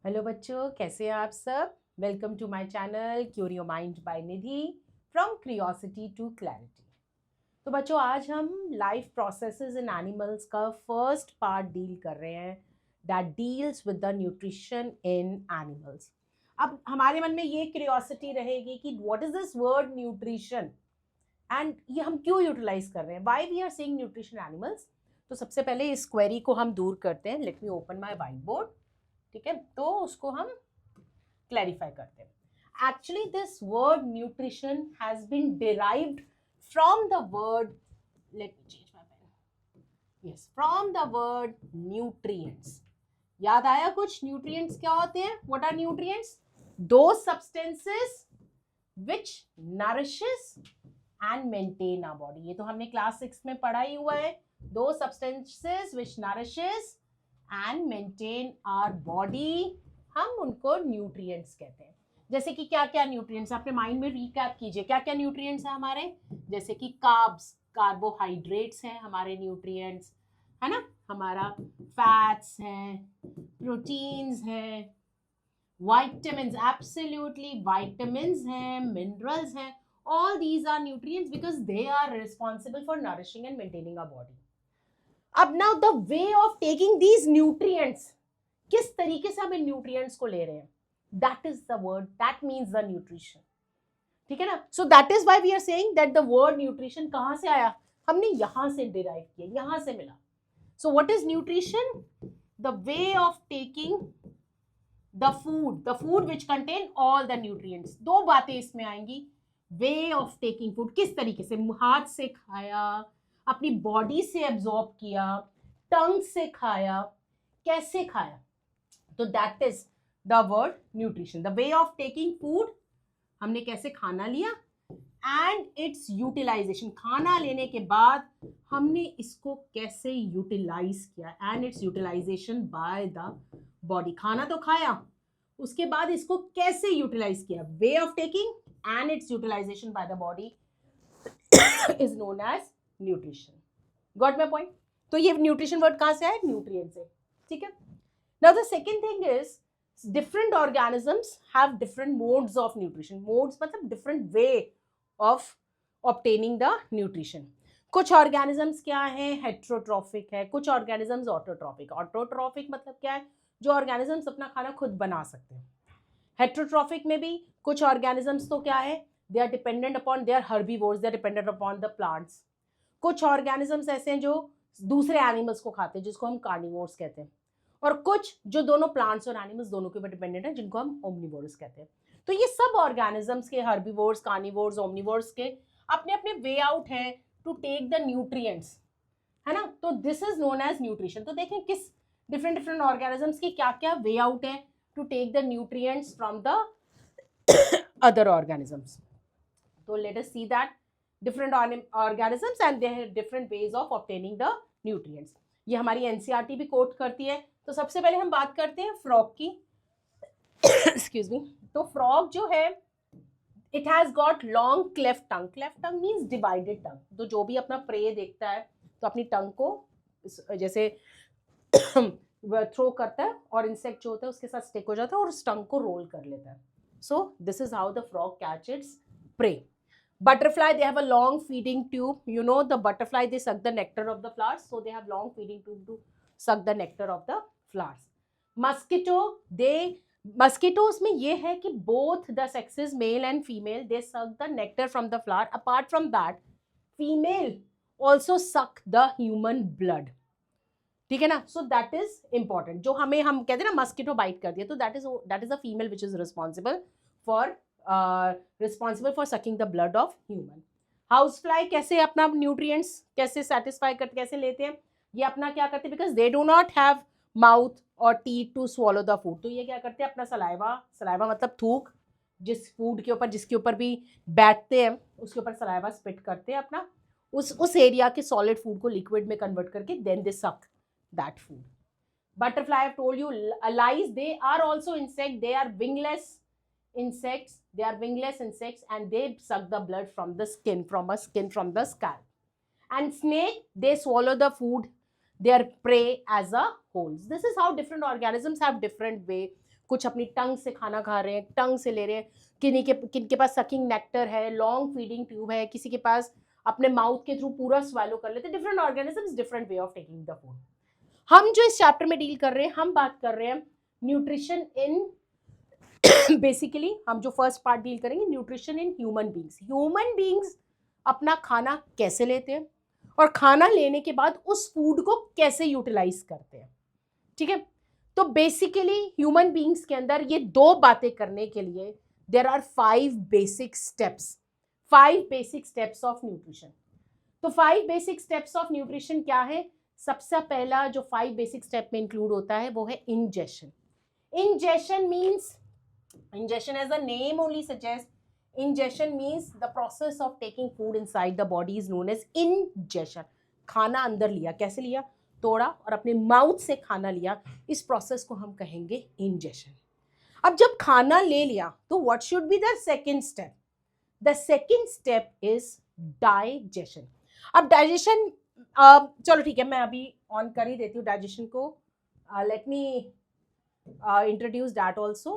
Hello बच्चों, कैसे हैं आप सब। Welcome to my channel Curio Mind by Nidhi, from curiosity to clarity. तो बच्चों, आज हम लाइफ प्रोसेसेस इन एनिमल्स का फर्स्ट पार्ट डील कर रहे हैं, that deals with the nutrition in animals. अब हमारे मन में ये क्यूरियोसिटी रहेगी कि what is this word nutrition and ये हम क्यों यूटिलाइज कर रहे हैं, why we are saying nutrition animals. तो सबसे पहले इस क्वेरी को हम दूर करते हैं। Let me open my white board. ठीक है, तो उसको हम क्लैरिफाई करते हैं। Actually this word nutrition has been derived from the word, let me change my pen, yes, from the word nutrients. याद आया कुछ? न्यूट्रिएंट्स क्या होते हैं? What are nutrients? दो substances which nourishes and maintain our body. ये तो हमने क्लास 6 में पढ़ा ही हुआ है। दो substances which nourishes and maintain our body, हम उनको न्यूट्रिएंट्स कहते हैं। जैसे कि क्या क्या न्यूट्रिएंट्स, अपने माइंड में रिकैप कीजिए, क्या क्या न्यूट्रिएंट्स हैं हमारे। जैसे कि कार्ब्स, कार्बोहाइड्रेट्स हैं हमारे न्यूट्रिएंट्स, है ना। हमारा फैट्स हैं, प्रोटीन्स हैं, vitamins, absolutely vitamins हैं, minerals हैं, all these are nutrients because they are responsible for nourishing and maintaining our body. अब now the way of taking these nutrients, किस तरीके से हम इन न्यूट्रिएंट्स को ले रहे हैं, that is the word, that means the nutrition. ठीक है ना। so that is why we are saying that the word nutrition कहाँ से आया, हमने यहां से डिराइव किया, यहां से मिला। so what is nutrition? the way of taking the food which contain all the nutrients। दो बातें इसमें आएंगी। way of taking food, किस तरीके से, हाथ से खाया, अपनी बॉडी से एब्जॉर्ब किया, टंग से खाया, कैसे खाया, तो that is the word nutrition. The way of taking food, हमने कैसे खाना लिया, एंड इट्स यूटिलाइजेशन, खाना लेने के बाद हमने इसको कैसे यूटिलाइज किया, and its utilisation by the body. खाना तो खाया, उसके बाद इसको कैसे यूटिलाइज किया, way of taking and its utilisation by the body is known as nutrition. Got my point. तो ये न्यूट्रिशन वर्ड कहां से आया, न्यूट्रिएंट से। ठीक है। Now the second thing is different organisms have different modes of nutrition। modes मतलब different way of obtaining the nutrition। कुछ organisms क्या है, heterotrophic है, कुछ organisms autotrophic। autotrophic मतलब क्या है, जो organisms अपना खाना खुद बना सकते हैं। heterotrophic में भी कुछ organisms तो क्या है, they are dependent upon, they are herbivores, they are dependent upon the plants। कुछ organisms ऐसे हैं जो दूसरे animals को खाते हैं, जिसको हम carnivores कहते हैं। और कुछ जो दोनों प्लांट्स और एनिमल्स दोनों के ऊपर डिपेंडेंट है, जिनको हम ओमनिवोरस कहते हैं। तो ये सब ऑर्गेनिजम्स के, हर्बीवोर्स, कार्निवोर्स, ओमनिवोर्स के अपने अपने वे आउट हैं टू टेक द न्यूट्रिएंट्स, है ना। तो this is known as nutrition. तो देखें किस डिफरेंट डिफरेंट ऑर्गेनिजम्स की क्या क्या वे आउट है to take the nutrients from the other organisms. तो let us see that different organisms and they have different ways of obtaining the nutrients. ये हमारी एनसीईआरटी भी कोट करती है। तो सबसे पहले हम बात करते हैं फ्रॉग की। Excuse me. तो फ्रॉग जो है, it has got long cleft tongue. Cleft tongue means divided tongue. तो जो भी अपना प्रे देखता है तो अपनी टंग को जैसे थ्रो करता है, और इंसेक्ट जो होता है उसके साथ स्टिक हो जाता है और उस टंग को रोल कर लेता है। So this is how the frog catch its prey. Butterfly, they have a long feeding tube. You know, the butterfly, they suck the nectar of the flowers, so they have long feeding tube to suck the nectar of the flowers. Mosquito, mosquitoes में ये है कि both the sexes, male and female, they suck the nectar from the flower. Apart from that, female also suck the human blood. ठीक है ना। so that is important। जो हम कहते हैं ना मस्किटो बाइट कर दिया, तो that is a female which is responsible for sucking the blood of human। House fly कैसे अपना न्यूट्रिएंट्स कैसे सेटिस्फाई करते, कैसे लेते हैं, ये अपना क्या करते हैं, because they do not have mouth और teeth to swallow the food. तो ये क्या करते हैं, अपना सलाइवा मतलब थूक, जिस फूड के ऊपर, जिसके ऊपर भी बैठते हैं उसके ऊपर सलाइवा स्पिट करते हैं अपना, उस एरिया के सॉलिड फूड को लिक्विड में कन्वर्ट करके then they suck that food. Butterfly, I have told you, lice, they are also insect, they are wingless insects, they are wingless insects, and they suck the blood from the skin, from the scalp। and snake, they swallow the food, their prey as a whole। this is how different organisms have different way कुछ अपनी टंग से खाना खा रहे हैं, टंग से ले रहे हैं, किन के पास सकिंग नेक्टर है, लॉन्ग फीडिंग ट्यूब है, किसी के पास अपने माउथ के थ्रू पूरा स्वैलो कर लेते हैं। Different organisms, different way of taking the food. हम जो इस चैप्टर में डील कर रहे हैं, हम बात कर रहे हैं न्यूट्रिशन इन बेसिकली हम जो फर्स्ट पार्ट डील करेंगे, nutrition in human beings. Human beings अपना खाना कैसे लेते हैं और खाना लेने के बाद उस फूड को कैसे यूटिलाइज करते हैं, ठीक है। तो बेसिकली ह्यूमन बींग्स के अंदर ये दो बातें करने के लिए there are 5 basic steps, 5 basic steps of nutrition. तो 5 बेसिक स्टेप्स ऑफ न्यूट्रिशन क्या है? सबसे पहला जो 5 बेसिक स्टेप में इंक्लूड होता है वो है ingestion. Ingestion means, ingestion as the name only suggests, ingestion means the process of taking food inside the body is known as ingestion। खाना अंदर लिया, कैसे लिया? तोड़ा और अपने माउथ से खाना लिया, इस प्रोसेस को हम कहेंगे इंजेशन। अब जब खाना ले लिया तो what should be the second step? The second step is digestion. अब डाइजेशन, चलो ठीक है, मैं अभी ऑन कर ही देती हूँ डाइजेशन को। Let me introduce that also.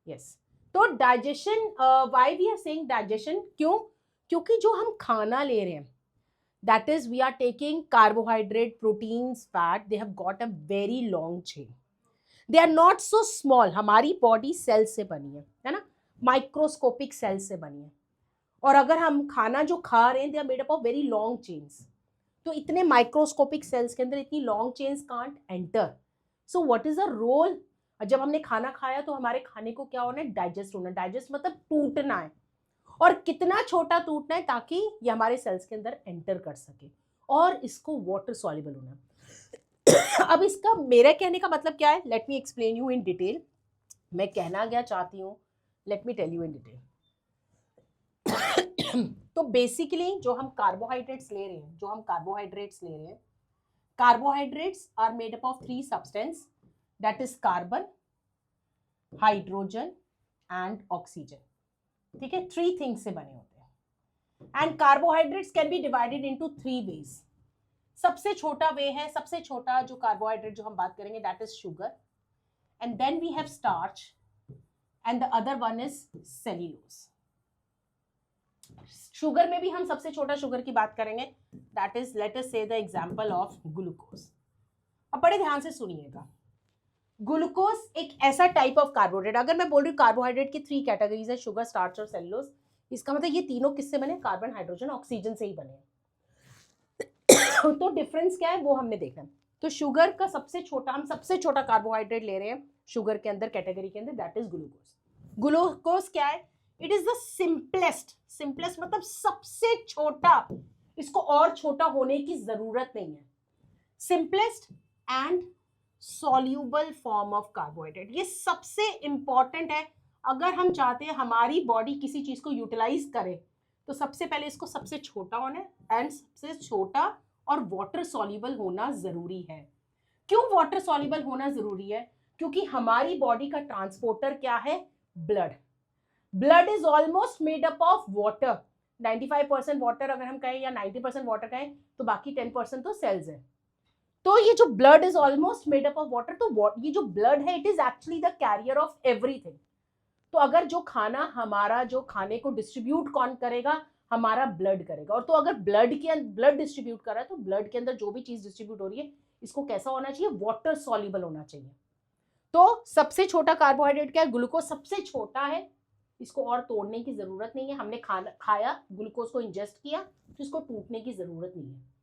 Yes, तो digestion, why we are saying digestion, क्यों? क्योंकि जो हम खाना ले रहे हैं, that is we are taking carbohydrate, proteins, fat, they have got a very long chain, they are not so small. हमारी बॉडी सेल से बनी है ना, माइक्रोस्कोपिक सेल से बनी है, और अगर हम खाना जो खा रहे हैं, they are made up of very long chains. तो इतने माइक्रोस्कोपिक सेल्स के अंदर इतनी long chains can't enter. So what is the role? जब हमने खाना खाया तो हमारे खाने को क्या होना है? डाइजेस्ट होना। डाइजेस्ट मतलब टूटना है, और कितना छोटा टूटना है ताकि ये हमारे सेल्स के अंदर एंटर कर सके, और इसको वाटर सॉल्युबल होना है। अब इसका मेरा कहने का मतलब क्या है? Let me explain you in detail. मैं कहना क्या चाहती हूँ, let me tell you in detail. तो बेसिकली जो हम कार्बोहाइड्रेट्स ले रहे हैं, carbohydrates are made up of 3 substance, that is carbon, hydrogen and oxygen। ठीक है, 3 things से बने होते हैं। and carbohydrates can be divided into 3 ways। सबसे छोटा वे है, सबसे छोटा जो कार्बोहाइड्रेट जो हम बात करेंगे, that is sugar, and then we have starch, and the other one is cellulose। Sugar में भी हम सबसे छोटा शुगर की बात करेंगे, that is let us say the example of glucose। अब बड़े ध्यान से सुनिएगा, ग्लूकोज एक ऐसा टाइप ऑफ कार्बोहाइड्रेट, अगर मैं बोल रही हूँ कार्बोहाइड्रेट की 3 कैटेगरीज है, शुगर, स्टार्च और सेलुलोज, इसका मतलब ये तीनों किससे बने? कार्बन, हाइड्रोजन, ऑक्सीजन से ही बने हैं। तो डिफरेंस क्या है वो हमने देखना है। तो शुगर का सबसे छोटा, हम सबसे छोटा कार्बोहाइड्रेट ले रहे हैं शुगर के अंदर, कैटेगरी के अंदर, दैट इज ग्लूकोज। ग्लूकोज क्या है? It is the simplest, simplest मतलब सबसे छोटा, इसको और छोटा होने की जरूरत नहीं है। Simplest and soluble form of carbohydrate, ये सबसे इंपॉर्टेंट है। अगर हम चाहते हैं हमारी बॉडी किसी चीज को यूटिलाइज करे, तो सबसे पहले इसको सबसे छोटा होना है, एंड सबसे छोटा और वाटर सॉल्यूबल होना जरूरी है। क्यों वाटर सॉल्यूबल होना जरूरी है? क्योंकि हमारी बॉडी का ट्रांसपोर्टर क्या है? Blood. Blood is almost made up of water. 95% water अगर हम कहें, या 90% वाटर कहें, तो बाकी 10% तो सेल्स है। तो ये जो blood is almost made up of water, तो ये जो ब्लड है, it is actually the carrier of everything. तो अगर जो खाना हमारा, जो खाने को डिस्ट्रीब्यूट कौन करेगा? हमारा ब्लड करेगा। और तो अगर ब्लड डिस्ट्रीब्यूट कर रहा है, तो ब्लड के अंदर जो भी चीज डिस्ट्रीब्यूट हो रही है, इसको कैसा होना चाहिए? वाटर सॉल्युबल होना चाहिए। तो सबसे छोटा कार्बोहाइड्रेट क्या है? ग्लूकोज सबसे छोटा है, इसको और तोड़ने की जरूरत नहीं है। हमने खाया, ग्लूकोज को इंजेस्ट किया, तो इसको टूटने की जरूरत नहीं है।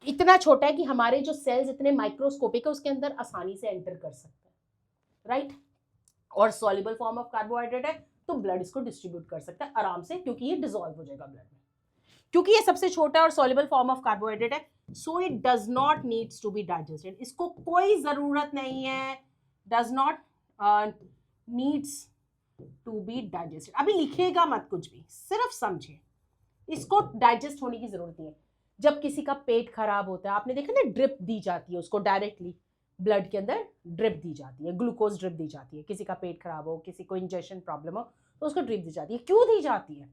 इतना छोटा है कि हमारे जो सेल्स इतने माइक्रोस्कोपिक है, उसके अंदर आसानी से एंटर कर सकता है, राइट। और सॉल्युबल फॉर्म ऑफ कार्बोहाइड्रेट है, तो ब्लड इसको डिस्ट्रीब्यूट कर सकता है आराम से, क्योंकि ये डिसॉल्व हो जाएगा ब्लड में। क्योंकि ये सबसे छोटा और सॉल्युबल फॉर्म ऑफ कार्बोहाइड्रेट है, so it does not needs to be digested. इसको कोई जरूरत नहीं है, does not needs to be digested. अभी लिखेगा मत कुछ भी, सिर्फ समझे, इसको डाइजेस्ट होने की जरूरत नहीं है। जब किसी का पेट खराब होता है, आपने देखा ना, ड्रिप दी जाती है उसको, डायरेक्टली ब्लड के अंदर ड्रिप दी जाती है, ग्लूकोज ड्रिप दी जाती है। किसी का पेट खराब हो, किसी को इंजेक्शन प्रॉब्लम हो, तो उसको ड्रिप दी जाती है। क्यों दी जाती है?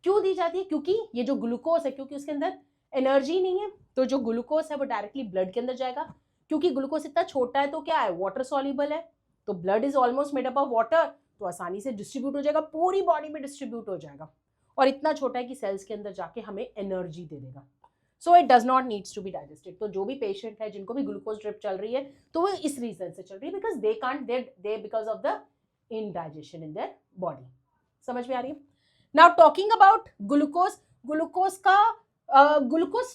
क्यों दी जाती है? क्योंकि ये जो ग्लूकोज है, क्योंकि उसके अंदर एनर्जी नहीं है, तो जो ग्लूकोज है वो डायरेक्टली ब्लड के अंदर जाएगा। क्योंकि ग्लूकोज इतना छोटा है तो क्या है, वाटर सॉल्युबल है, तो blood is almost made up of water, तो आसानी से डिस्ट्रीब्यूट हो जाएगा, पूरी बॉडी में डिस्ट्रीब्यूट हो जाएगा, और इतना छोटा है कि सेल्स के अंदर जाके हमें एनर्जी दे देगा। So it does not needs to be digested. तो जो भी पेशेंट है जिनको भी ग्लूकोज ड्रिप चल रही है तो वो इस रीजन से चल रही है, because they can't they because of the indigestion in their body. समझ में आ रही है? Now talking about glucose, glucose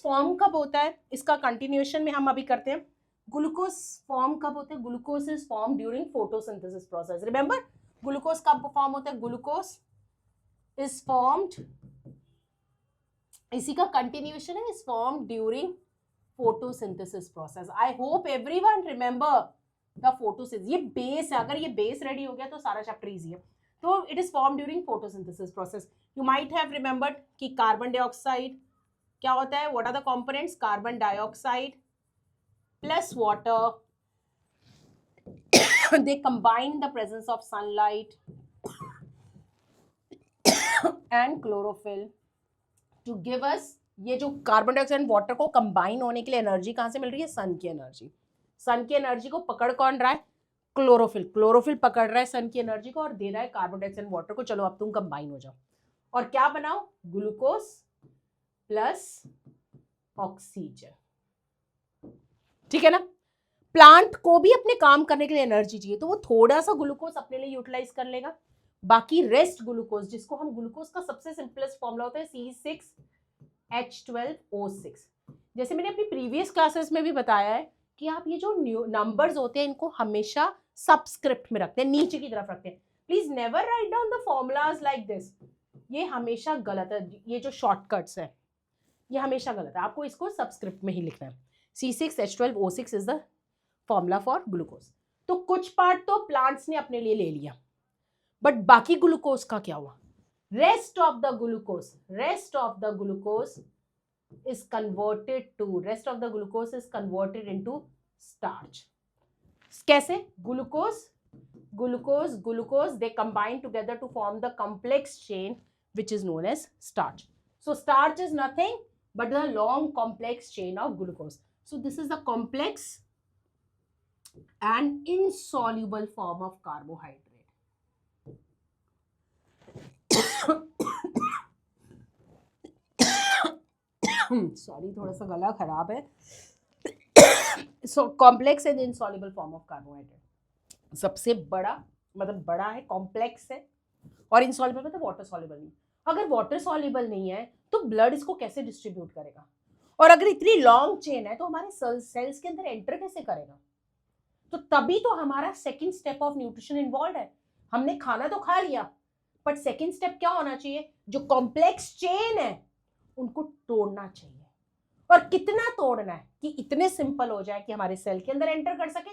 form कब होता है, इसका कंटिन्यूएशन में हम अभी करते हैं। ग्लूकोज फॉर्म कब होता है? Glucose is form during photosynthesis process. Remember, glucose कब फॉर्म होता है? ग्लूकोज इज फॉर्म्ड, इसी का कंटिन्यूएशन है, is form during photosynthesis process. I hope everyone remember the photosynthesis. ये बेस है, अगर ये बेस रेडी हो गया तो सारा चैप्टर इजी है। तो it is form during photosynthesis process. You might have remembered कि कार्बन डाइऑक्साइड क्या होता है, what are the components, carbon dioxide plus water, they combine the presence of sunlight and chlorophyll to give us, ये जो carbon dioxide and water को combine होने के लिए एनर्जी कहाँ से मिल रही है? सन की एनर्जी। सन की एनर्जी को पकड़ कौन रहा है? क्लोरोफिल। क्लोरोफिल पकड़ रहा है सन की एनर्जी को और दे रहा है कार्बन डाइऑक्साइड एंड वाटर को, चलो अब तुम कंबाइन हो जाओ और क्या बनाओ? Glucose plus oxygen. ठीक है ना? प्लांट को भी अपने काम करने के लिए एनर्जी चाहिए, तो वो थोड़ा सा ग्लूकोज अपने लिए यूटिलाइज कर लेगा, बाकी रेस्ट ग्लूकोज, जिसको हम ग्लूकोज का सबसे सिंपलेस्ट फॉर्मूला होता है C6H12O6। जैसे मैंने अपनी प्रीवियस क्लासेस में भी बताया है कि आप ये जो नंबर्स होते हैं इनको हमेशा सबस्क्रिप्ट में रखते हैं, नीचे की तरफ रखते हैं। Please never write down the formulas like this, ये हमेशा गलत है। ये जो शॉर्टकट्स है ये हमेशा गलत है, आपको इसको सबस्क्रिप्ट में ही लिखना है। C6H12O6 is the formula for glucose. तो कुछ पार्ट तो प्लांट्स ने अपने लिए ले लिया, बट बाकी ग्लूकोज का क्या हुआ? Rest of the glucose is converted into starch. कैसे? glucose they combine together to form the complex chain which is known as starch. So starch is nothing but the long complex chain of glucose. So this is the complex and insoluble form of carbohydrate. Sorry, थोड़ा सा गला खराब है। So complex and insoluble form of carbohydrate. सबसे बड़ा मतलब बड़ा है, कॉम्प्लेक्स है, और इनसॉल्युबल मतलब वाटर सॉल्युबल नहीं। अगर वाटर सॉल्युबल नहीं है तो ब्लड इसको कैसे डिस्ट्रीब्यूट करेगा? और अगर इतनी लॉन्ग चेन है तो हमारे सेल्स के अंदर एंटर कैसे करेगा? तो तभी तो हमारा second step of nutrition involve है। हमने खाना तो खा लिया, बट सेकेंड स्टेप क्या होना चाहिए? जो कॉम्प्लेक्स चेन है उनको तोड़ना चाहिए। और कितना तोड़ना है कि इतने सिंपल हो जाए कि हमारे सेल के अंदर एंटर कर सके।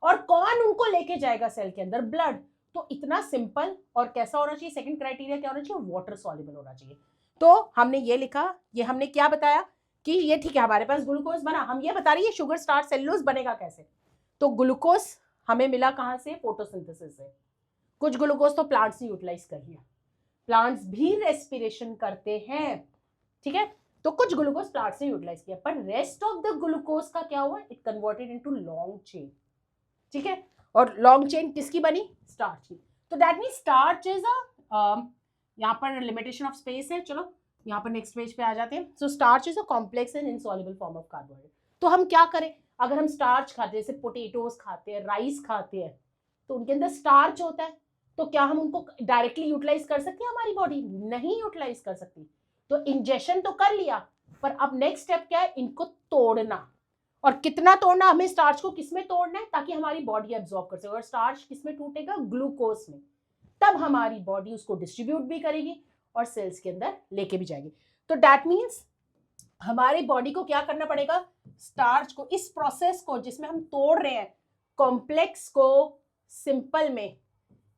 और कौन उनको लेके जाएगा सेल के अंदर? ब्लड। तो इतना सिंपल और कैसा होना चाहिए? सेकंड क्राइटेरिया क्या होना चाहिए? वाटर सॉल्युबल होना चाहिए। तो हमने ये लिखा, ये हमने क्या बताया कि ये ठीक है हमारे पास ग्लूकोज बना, हम ये बता रही है शुगर स्टार्च सेलुलोज बनेगा कैसे। तो ग्लूकोज हमें मिला कहाँ से? फोटोसिंथेसिस से। कुछ ग्लूकोज तो प्लांट्स ने यूटिलाइज कर लिया, प्लांट्स भी रेस्पिरेशन करते हैं, ठीक है, तो कुछ ग्लूकोज प्लांट्स ने यूटिलाइज किया, पर रेस्ट ऑफ द ग्लूकोज का क्या हुआ? It converted into long chain. ठीक है, और लॉन्ग चेन किसकी बनी? स्टार्च की। तो दैट मींस स्टार्च इज यहाँ पर लिमिटेशन ऑफ स्पेस है, चलो यहाँ पर नेक्स्ट पेज पे आ जाते हैं। So starch is a complex and insoluble form of carbohydrate. तो हम क्या करें? अगर हम स्टार्च खाते हैं, जैसे पोटेटोज खाते हैं, राइस खाते हैं, तो उनके अंदर स्टार्च होता है, तो क्या हम उनको डायरेक्टली यूटिलाइज कर सकते हैं? हमारी बॉडी नहीं यूटिलाइज कर सकती। तो इंजेक्शन तो कर लिया, पर अब नेक्स्ट स्टेप क्या है? इनको तोड़ना। और कितना तोड़ना? हमें स्टार्च को किसमें तोड़ना है ताकि हमारी बॉडी एब्जॉर्ब कर सके। और स्टार्च किसमें टूटेगा? ग्लूकोज में। तब हमारी बॉडी उसको डिस्ट्रीब्यूट भी करेगी और सेल्स के अंदर लेके भी जाएगी। तो दैट मीन्स हमारी बॉडी को क्या करना पड़ेगा? स्टार्च को, इस प्रोसेस को जिसमें हम तोड़ रहे हैं कॉम्प्लेक्स को सिंपल में,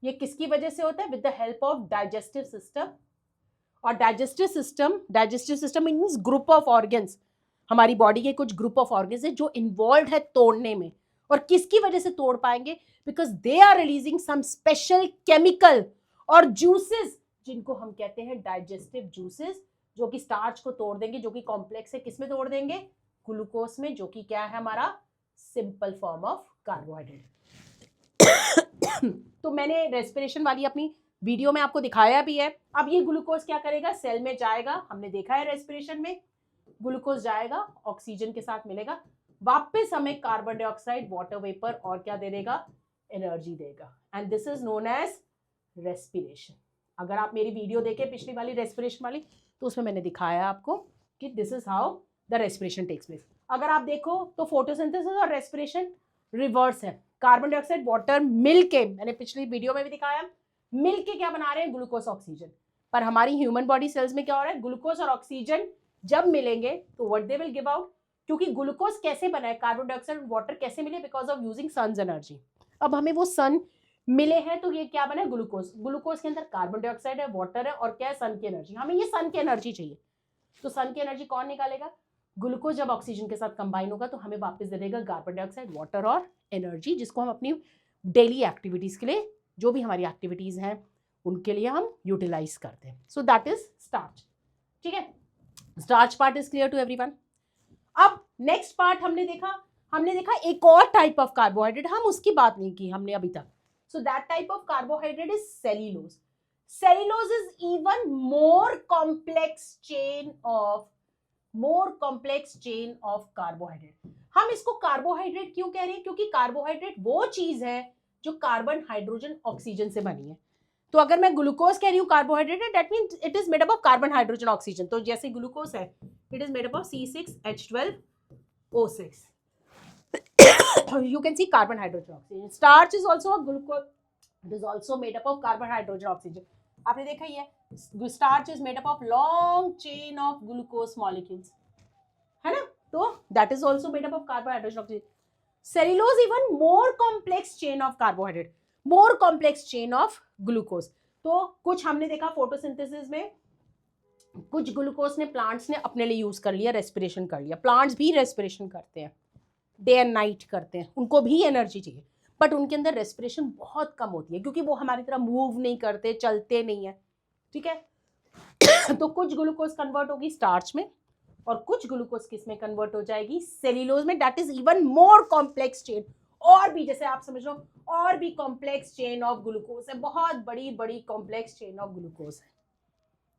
ये किसकी वजह से होता है? With the help of digestive system. और digestive system means group of organs. हमारी बॉडी के कुछ ग्रुप ऑफ ऑर्गन्स है जो इन्वॉल्व है तोड़ने में। और किसकी वजह से तोड़ पाएंगे? Because they are releasing some special chemical और जूसेस, जिनको हम कहते हैं डाइजेस्टिव जूसेस, जो कि स्टार्च को तोड़ देंगे, जो कि कॉम्प्लेक्स है, किसमें तोड़ देंगे? ग्लूकोज में, जो कि क्या है हमारा? Simple form of carbohydrate. तो मैंने रेस्पिरेशन वाली अपनी वीडियो में आपको दिखाया भी है। अब ये ग्लूकोज क्या करेगा, सेल में जाएगा, हमने देखा है रेस्पिरेशन में ग्लूकोज जाएगा, ऑक्सीजन के साथ मिलेगा, वापस हमें कार्बन डाइऑक्साइड, वाटर वेपर और क्या दे देगा, एनर्जी देगा। And this is known as respiration. अगर आप मेरी वीडियो देखें पिछली वाली रेस्पिरेशन वाली, तो उसमें मैंने दिखाया आपको कि this is how the respiration takes place. अगर आप देखो तो फोटोसिंथेसिस और रेस्पिरेशन रिवर्स है। कार्बन डाइऑक्साइड वाटर मिल के, मैंने पिछली वीडियो में भी दिखाया, मिल के क्या बना रहे हैं, ग्लूकोज ऑक्सीजन। पर हमारी ह्यूमन बॉडी सेल्स में क्या हो रहा है, ग्लूकोज और ऑक्सीजन जब मिलेंगे तो what they will give out, क्योंकि ग्लूकोज कैसे बना है, कार्बन डाइऑक्साइड और वाटर कैसे मिले, because of using sun's energy. अब हमें वो सन मिले हैं तो ये क्या बना है, ग्लूकोज। ग्लूकोज के अंदर कार्बन डाइऑक्साइड है, वाटर है और क्या है, सन की एनर्जी। हमें ये सन की एनर्जी चाहिए, तो सन की एनर्जी कौन निकालेगा, ग्लूकोज। जब ऑक्सीजन के साथ कंबाइन होगा तो हमें वापस दे देगा कार्बन डाइऑक्साइड, वाटर और एनर्जी, जिसको हम अपनी डेली एक्टिविटीज के लिए, जो भी हमारी एक्टिविटीज हैं उनके लिए हम यूटिलाइज करते हैं। So that is starch. ठीक है, starch part is clear to everyone. अब नेक्स्ट पार्ट हमने देखा एक और टाइप ऑफ कार्बोहाइड्रेट, हम उसकी बात नहीं की हमने अभी तक। So that type of carbohydrate is cellulose. Cellulose is even more complex chain of carbohydrate. हम इसको कार्बोहाइड्रेट क्यों कह रहे हैं, क्योंकि कार्बोहाइड्रेट वो चीज है जो कार्बन, हाइड्रोजन, ऑक्सीजन से बनी है। तो अगर मैं ग्लूकोज कह रही हूँ कार्बोहाइड्रेट है, that means it is made up of carbon, hydrogen, oxygen. तो जैसे ग्लूकोज है, it is made up of C6H12O6. You can see carbon, hydrogen, oxygen. Starch is also a glucose. It is also made up of carbon, hydrogen, oxygen. आपने देखा ही है, starch is made up of long chain of glucose molecules, है ना? तो that is also made up of carbon, hydrogen, oxygen. Cellulose even more complex chain of carbohydrate, more complex chain of glucose. तो कुछ हमने देखा photosynthesis में, कुछ glucose ने प्लांट्स ने अपने लिए यूज कर लिया, रेस्पिरेशन कर लिया। प्लांट्स भी रेस्पिरेशन करते हैं, डे एंड नाइट करते हैं, उनको भी एनर्जी चाहिए, बट उनके अंदर रेस्पिरेशन बहुत कम होती है, क्योंकि वो हमारी तरह मूव नहीं करते, चलते नहीं है। ठीक है, तो कुछ ग्लूकोज कन्वर्ट होगी स्टार्च में और कुछ ग्लूकोज किस में कन्वर्ट हो जाएगी, सेल्यूलोज में। That is even more complex chain, और भी, जैसे आप समझ लो, और भी कॉम्प्लेक्स चेन ऑफ ग्लूकोज है, बहुत बड़ी बड़ी कॉम्प्लेक्स चेन ऑफ ग्लूकोज है,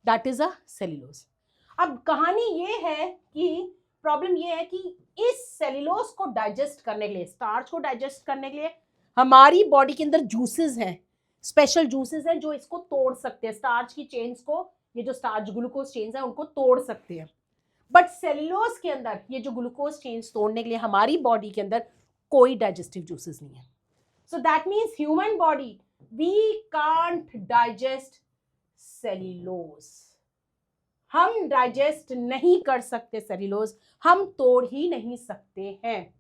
दैट इज अ सेल्यूलोज। अब कहानी ये है कि प्रॉब्लम ये है कि इस सेल्यूलोज को डाइजेस्ट करने के लिए, स्टार्च को डाइजेस्ट करने के लिए हमारी बॉडी के अंदर जूसेस हैं, स्पेशल जूसेस हैं जो इसको तोड़ सकते हैं, स्टार्च की चेन्स को, ये जो स्टार्च ग्लूकोज चेन्स हैं उनको तोड़ सकते हैं। बट सेल्यूलोज के अंदर ये जो ग्लूकोज चेन्स तोड़ने के लिए हमारी बॉडी के अंदर कोई डाइजेस्टिव जूसेस नहीं है। So that means human body, we can't digest cellulose, हम डाइजेस्ट नहीं कर सकते सेल्यूलोज, हम तोड़ ही नहीं सकते हैं।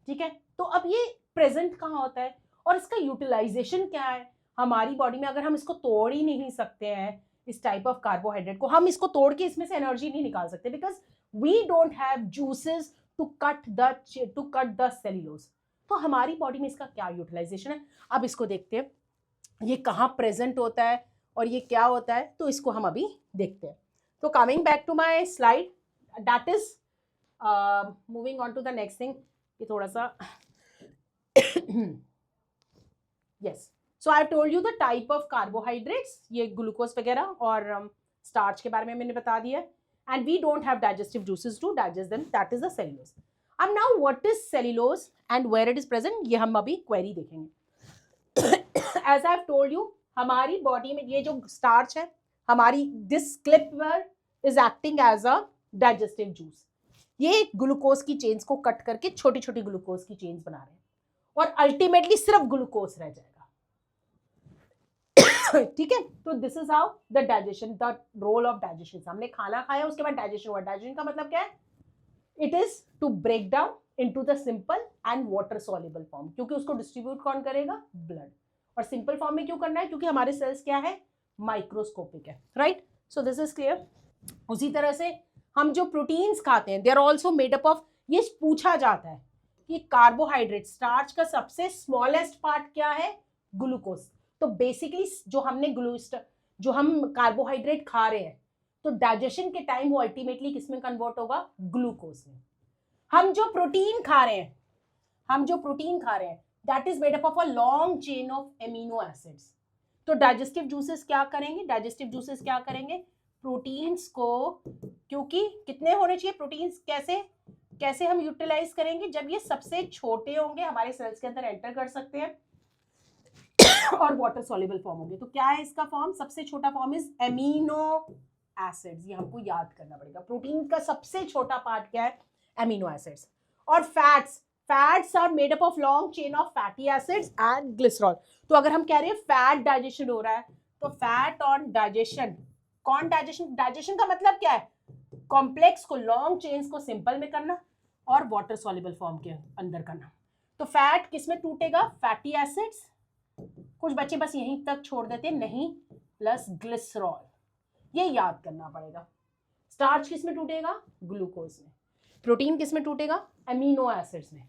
ठीक है, तो अब ये प्रेजेंट कहाँ होता है और इसका यूटिलाइजेशन क्या है हमारी बॉडी में। अगर हम इसको तोड़ ही नहीं सकते हैं, इस टाइप ऑफ कार्बोहाइड्रेट को, हम इसको तोड़ के इसमें से एनर्जी नहीं निकाल सकते, because we don't have juices to cut the cellulose. तो हमारी बॉडी में इसका क्या यूटिलाइजेशन है, अब इसको देखते हैं, ये कहाँ प्रेजेंट होता है और ये क्या होता है, तो इसको हम अभी देखते हैं। तो coming back to my slide, that is moving on to the next thing. ये थोड़ा सा yes, so I told you the type of carbohydrates, ये ग्लूकोज वगैरह और स्टार्च के बारे में मैंने बता दिया, and we don't have digestive juices to digest them, that is the cellulose. अब now what is cellulose and where it is present, ये हम अभी क्वेरी देखेंगे। As I have told you, हमारी बॉडी में ये जो स्टार्च है, हमारी this clipper is acting as a digestive juice. ये ग्लूकोज की चेन्स को कट करके छोटी छोटी ग्लूकोज की चेन्स बना रहे हैं और अल्टीमेटली सिर्फ ग्लूकोज रह जाएगा। ठीक है, तो this is how the digestion, the role of digestion. हमने खाना खाया, उसके बाद डाइजेशन हुआ। डाइजेशन का मतलब क्या है, it is to break down into the simple and water soluble form, क्योंकि उसको डिस्ट्रीब्यूट कौन करेगा, ब्लड। और सिंपल फॉर्म में क्यों करना है, क्योंकि हमारे सेल्स क्या है, माइक्रोस्कोपिक है, right. So this is clear. उसी तरह से हम जो प्रोटीन्स खाते हैं, they are also made up of, ये पूछा जाता है कि कार्बोहाइड्रेट, स्टार्च का सबसे स्मॉलेस्ट पार्ट क्या है, ग्लूकोज। तो बेसिकली जो हम कार्बोहाइड्रेट खा रहे हैं, तो डाइजेशन के टाइम वो अल्टीमेटली किस में कन्वर्ट होगा, ग्लूकोज में। हम जो प्रोटीन खा रहे हैं, हम जो प्रोटीन खा रहे हैं that is made up of a long chain of amino acids. तो डाइजेस्टिव जूसेस क्या करेंगे, डाइजेस्टिव जूसेस क्या करेंगे, प्रोटीन्स को, क्योंकि कितने होने चाहिए प्रोटीन्स, कैसे कैसे हम यूटिलाइज करेंगे, जब ये सबसे छोटे होंगे हमारे सेल्स के अंदर एंटर कर सकते हैं और वाटर सॉल्युबल फॉर्म होंगे। तो क्या है इसका फॉर्म, सबसे छोटा फॉर्म इज एमिनो एसिड्स। ये हमको याद करना पड़ेगा, प्रोटीन का सबसे छोटा पार्ट क्या है, एमिनो एसिड्स। और fats are made up of long chain of fatty acids and glycerol. तो अगर हम कह रहे हैं फैट डाइजेशन हो रहा है, तो फैट ऑन डाइजेशन, कौन डाइजेशन, डाइजेशन का मतलब क्या है, कॉम्प्लेक्स को, लॉन्ग चेन्स को सिंपल में करना और वाटर सॉल्युबल फॉर्म के अंदर करना। तो फैट किस में टूटेगा, फैटी एसिड्स, कुछ बच्चे बस यहीं तक छोड़ देते हैं, नहीं, प्लस ग्लिसरॉल, ये याद करना पड़ेगा। स्टार्च किस में टूटेगा, ग्लूकोज में। प्रोटीन किस में टूटेगा, एमिनो एसिड्स में।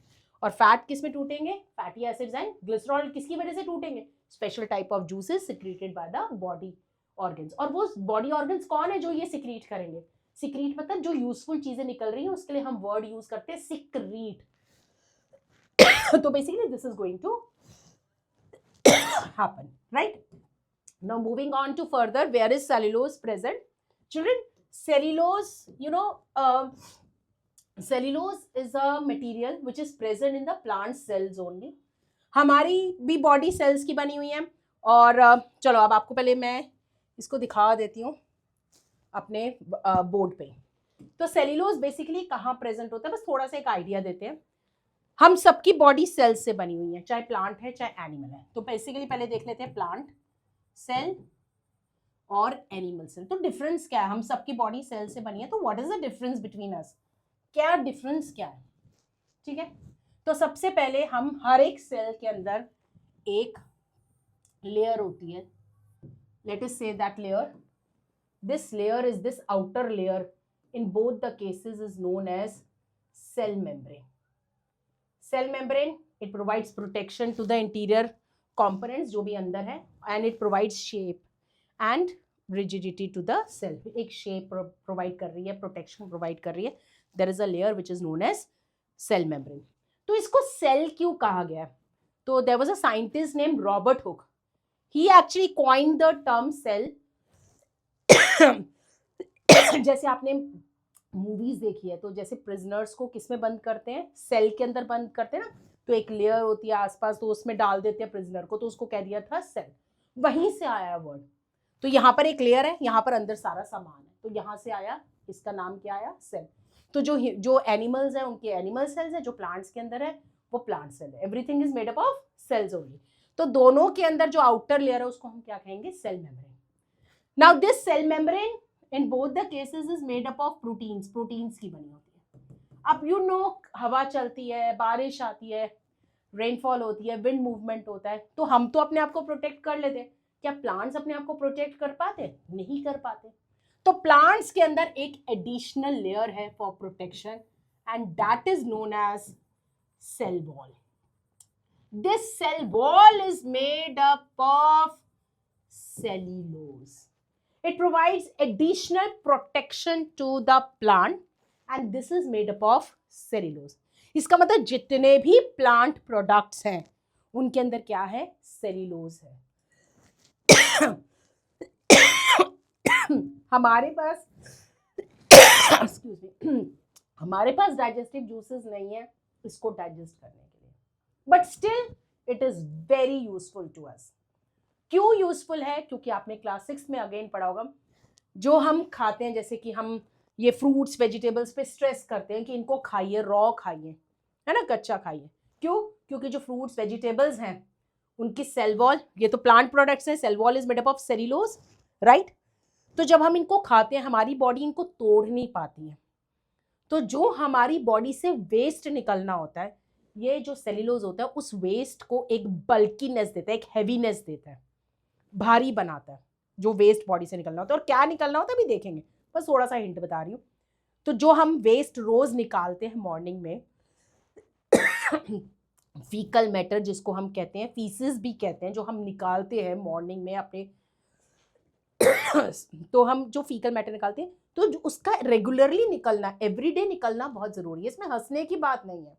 और फैट किस में टूटेंगे, फैटी एसिड्स एंड ग्लिसरॉल। किसकी वजह से टूटेंगे, special type of juices secreted by the body organs. और वो बॉडी ऑर्गन्स कौन है जो ये सिक्रीट करेंगे, सिक्रीट मतलब जो यूजफुल चीजें निकल रही हैं उसके लिए हम वर्ड यूज करते हैं सिक्रीट। तो basically this is going to happen, right? Now moving on to further, where is cellulose present? Children, cellulose, cellulose is a material which is present in the plant cells only. हमारी भी body cells की बनी हुई है। और चलो अब आपको पहले मैं इसको दिखा देती हूँ अपने बोर्ड पे। तो सेल्यूलोज बेसिकली कहाँ प्रेजेंट होता है, बस थोड़ा सा एक आइडिया देते हैं। हम सबकी बॉडी सेल्स से बनी हुई है, चाहे प्लांट है चाहे एनिमल है। तो बेसिकली पहले देख लेते हैं प्लांट सेल और एनिमल सेल। तो डिफरेंस क्या है, हम सबकी बॉडी सेल से बनी है, तो what is the difference between us, क्या डिफरेंस क्या है, ठीक है। तो सबसे पहले हम हर एक सेल के अंदर एक लेयर होती है, let us see that layer, this layer is this outer layer, in both the cases is known as cell membrane. Cell membrane, it provides protection to the interior components जो भी अंदर है, and it provides shape and rigidity to the cell। एक shape provide कर रही है, protection provide कर रही है। there is a layer which is known as cell membrane। तो इसको cell क्यों कहा गया है, तो there was a scientist named Robert Hooke, he actually coined the term cell। जैसे आपने मूवीज देखी है, तो जैसे प्रिजनर्स को किस में बंद करते हैं, सेल के अंदर बंद करते हैं ना, तो एक लेयर होती है आसपास, तो उसमें डाल देते हैं प्रिजनर को, तो उसको कह दिया था सेल, वहीं से आया वर्ड। तो यहाँ पर एक लेयर है, यहाँ पर अंदर सारा सामान है, तो यहाँ से आया, इसका नाम क्या आया, सेल। तो जो एनिमल्स है उनके एनिमल सेल्स है, जो प्लांट्स के अंदर है वो प्लांट सेल है। Everything is made up of sales only. तो दोनों के अंदर जो आउटर लेयर है उसको हम क्या कहेंगे, cell membrane. Now this cell membrane in both the cases is made up of proteins, proteins की बनी होती है। अब you know हवा चलती है, बारिश आती है, रेनफॉल होती है, विंड मूवमेंट होता है, तो हम तो अपने आप को प्रोटेक्ट कर लेते हैं, क्या प्लांट्स अपने आप को प्रोटेक्ट कर पाते, नहीं कर पाते। तो प्लांट्स के अंदर एक एडिशनल लेयर है for protection and that is known as cell wall. This cell wall is made up of cellulose। It provides additional protection to the plant and this is made up of cellulose। इसका मतलब जितने भी plant products हैं उनके अंदर क्या है, cellulose है। हमारे पास हमारे पास डाइजेस्टिव जूसेस नहीं है इसको डाइजेस्ट करने के लिए, but still it is very useful to us. क्यों यूजफुल है, क्योंकि आपने क्लास 6 में अगेन पढ़ा होगा, जो हम खाते हैं, जैसे कि हम ये फ्रूट्स वेजिटेबल्स पे स्ट्रेस करते हैं कि इनको खाइए, रॉ खाइए, है ना, कच्चा खाइए। क्यों, क्योंकि जो फ्रूट्स वेजिटेबल्स हैं उनकी सेल वॉल, ये तो प्लांट प्रोडक्ट्स हैं, cell wall is made up of cellulose, right. तो जब हम इनको खाते हैं हमारी बॉडी इनको तोड़ नहीं पाती है, तो जो हमारी बॉडी से वेस्ट निकलना होता है, ये जो सेल्यूलोज होता है उस वेस्ट को एक बल्कीनेस देता है, एक हैवीनेस देता है, भारी बनाता है, जो वेस्ट बॉडी से निकलना होता है। और क्या निकलना होता है अभी देखेंगे, बस थोड़ा सा हिंट बता रही हूँ। तो जो हम वेस्ट रोज निकालते हैं मॉर्निंग में, फीकल मैटर जिसको हम कहते हैं, फीसिस भी कहते हैं, जो हम निकालते हैं मॉर्निंग में अपने तो हम जो फीकल मैटर निकालते हैं, तो उसका रेगुलरली निकलना, एवरीडे निकलना बहुत जरूरी है। इसमें हंसने की बात नहीं है,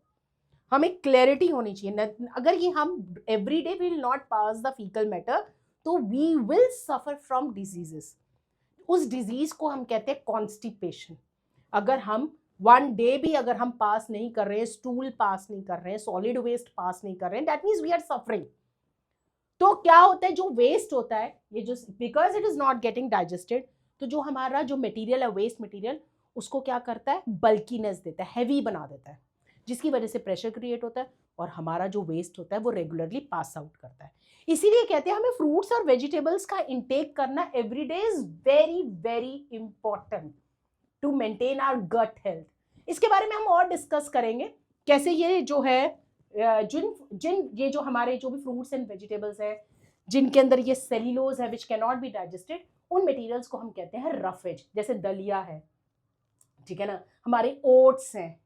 हमें क्लैरिटी होनी चाहिए। अगर ये हम every day will not pass the faecal matter, तो we will suffer from diseases. उस डिजीज को हम कहते हैं कॉन्स्टिपेशन। अगर हम वन डे भी अगर हम पास नहीं कर रहे हैं, स्टूल पास नहीं कर रहे हैं, सॉलिड वेस्ट पास नहीं कर रहे हैं, that means we are suffering. तो क्या होता है, जो वेस्ट होता है ये जो, because it is not getting digested, तो जो हमारा जो मटेरियल है, वेस्ट मटेरियल, उसको क्या करता है, बल्कीनेस देता है, हैवी बना देता है, जिसकी वजह से प्रेशर क्रिएट होता है और हमारा जो वेस्ट होता है वो रेगुलरली पास आउट करता है। इसीलिए कहते हैं हमें फ्रूट्स और वेजिटेबल्स का इंटेक करना every day is very very important to maintain our gut health. इसके बारे में हम और डिस्कस करेंगे, कैसे ये जो है जिन ये जो हमारे जो भी फ्रूट्स एंड वेजिटेबल्स है जिनके अंदर ये सेल्यूलोज है which can not be digested, उन मटेरियल्स को हम कहते हैं रफ वेज। जैसे दलिया है, ठीक है ना, हमारे ओट्स हैं,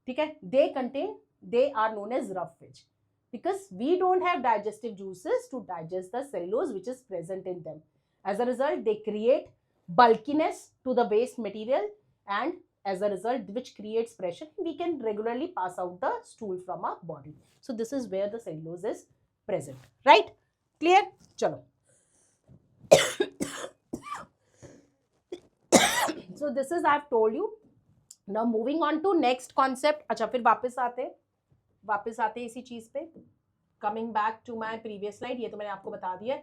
ठीक है, they are known as roughage because we don't have digestive juices to digest the cellulose which is present in them. As a result, they create bulkiness to the waste material, and as a result which creates pressure, we can regularly pass out the stool from our body. So this is where the cellulose is present, right? Clear? Chalo. So this is I've told you. Now moving on to next concept. अच्छा, फिर वापस आते इसी चीज पे। Coming back to my previous slide, ये तो मैंने आपको बता दिया।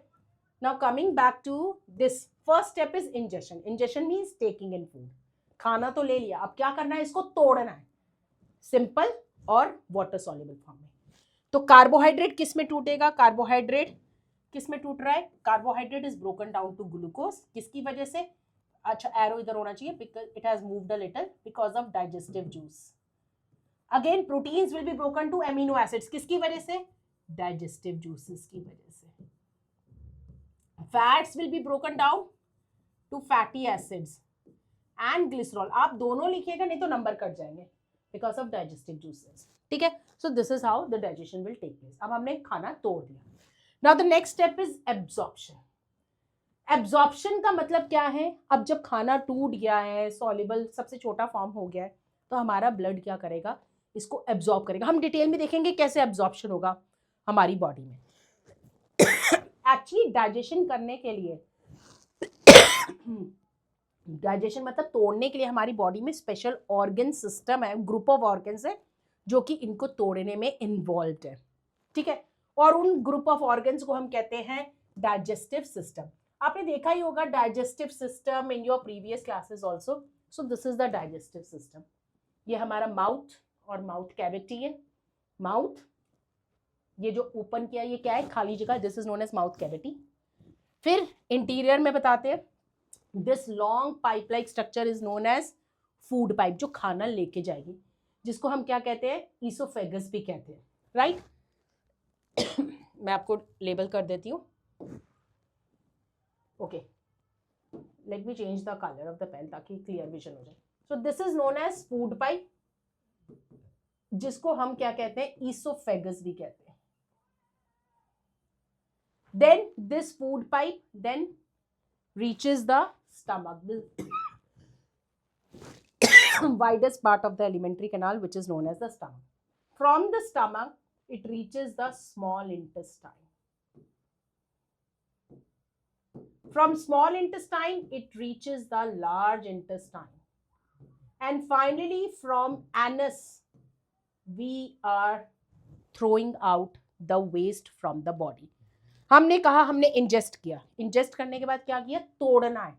Now coming back to this, first step is ingestion. Ingestion means taking in food. खाना तो ले लिया, अब क्या करना है, इसको तोड़ना है, सिंपल और वाटर सॉल्युबल फॉर्म में। तो कार्बोहाइड्रेट किस में टूटेगा, कार्बोहाइड्रेट किस में टूट रहा है, carbohydrate is broken down to glucose. किसकी वजह से, अच्छा एरो इधर होना चाहिए, because it has moved a little because of digestive juice. Again proteins will be broken to amino acids, किसकी वजह से, डाइजेस्टिव जूसेस की वजह से। Fats will be broken down to fatty acids and glycerol. आप दोनों लिखिएगा, नहीं तो नंबर कट जाएंगे, बिकॉज ऑफ डाइजेस्टिव जूसेस, ठीक है। So this is how the digestion will take place. अब हमने खाना तोड़ दिया। Now the next step is absorption. Absorption का मतलब क्या है, अब जब खाना टूट गया है, सॉल्युबल सबसे छोटा फॉर्म हो गया है, तो हमारा ब्लड क्या करेगा, इसको एब्जॉर्ब करेगा। हम डिटेल में देखेंगे कैसे एब्जॉर्प्शन होगा हमारी बॉडी में। एक्चुअली डाइजेशन करने के लिए, डाइजेशन मतलब तोड़ने के लिए, हमारी बॉडी में स्पेशल ऑर्गन सिस्टम है, ग्रुप ऑफ ऑर्गन्स है जो कि इनको तोड़ने में इन्वॉल्व है, ठीक है। और उन ग्रुप ऑफ ऑर्गन्स को हम कहते हैं डाइजेस्टिव सिस्टम। आपने देखा ही होगा digestive system in your previous classes also. So this is the digestive system. ये हमारा माउथ और माउथ कैविटी है। माउथ, ये जो ओपन किया ये क्या है, खाली जगह, this is known as mouth cavity. फिर इंटीरियर में बताते हैं, this long pipe like structure is known as food pipe, जो खाना लेके जाएगी, जिसको हम क्या कहते हैं, ईसोफेगस भी कहते हैं, राइट। मैं आपको लेबल कर देती हूँ, okay. Let me change the colour of the pen ताकि क्लियर विजन हो जाए। So this is known as food pipe, जिसको हम क्या कहते हैं, ईसोफेगस भी कहते हैं। Then this food pipe then reaches the stomach, the widest part of the alimentary canal, which is known as the stomach. From the stomach, it reaches the small intestine. From small intestine, it reaches the large intestine. And finally, from anus, we are throwing out the waste from the body. हमने कहा हमने ingest किया, ingest करने के बाद क्या किया, तोड़ना है।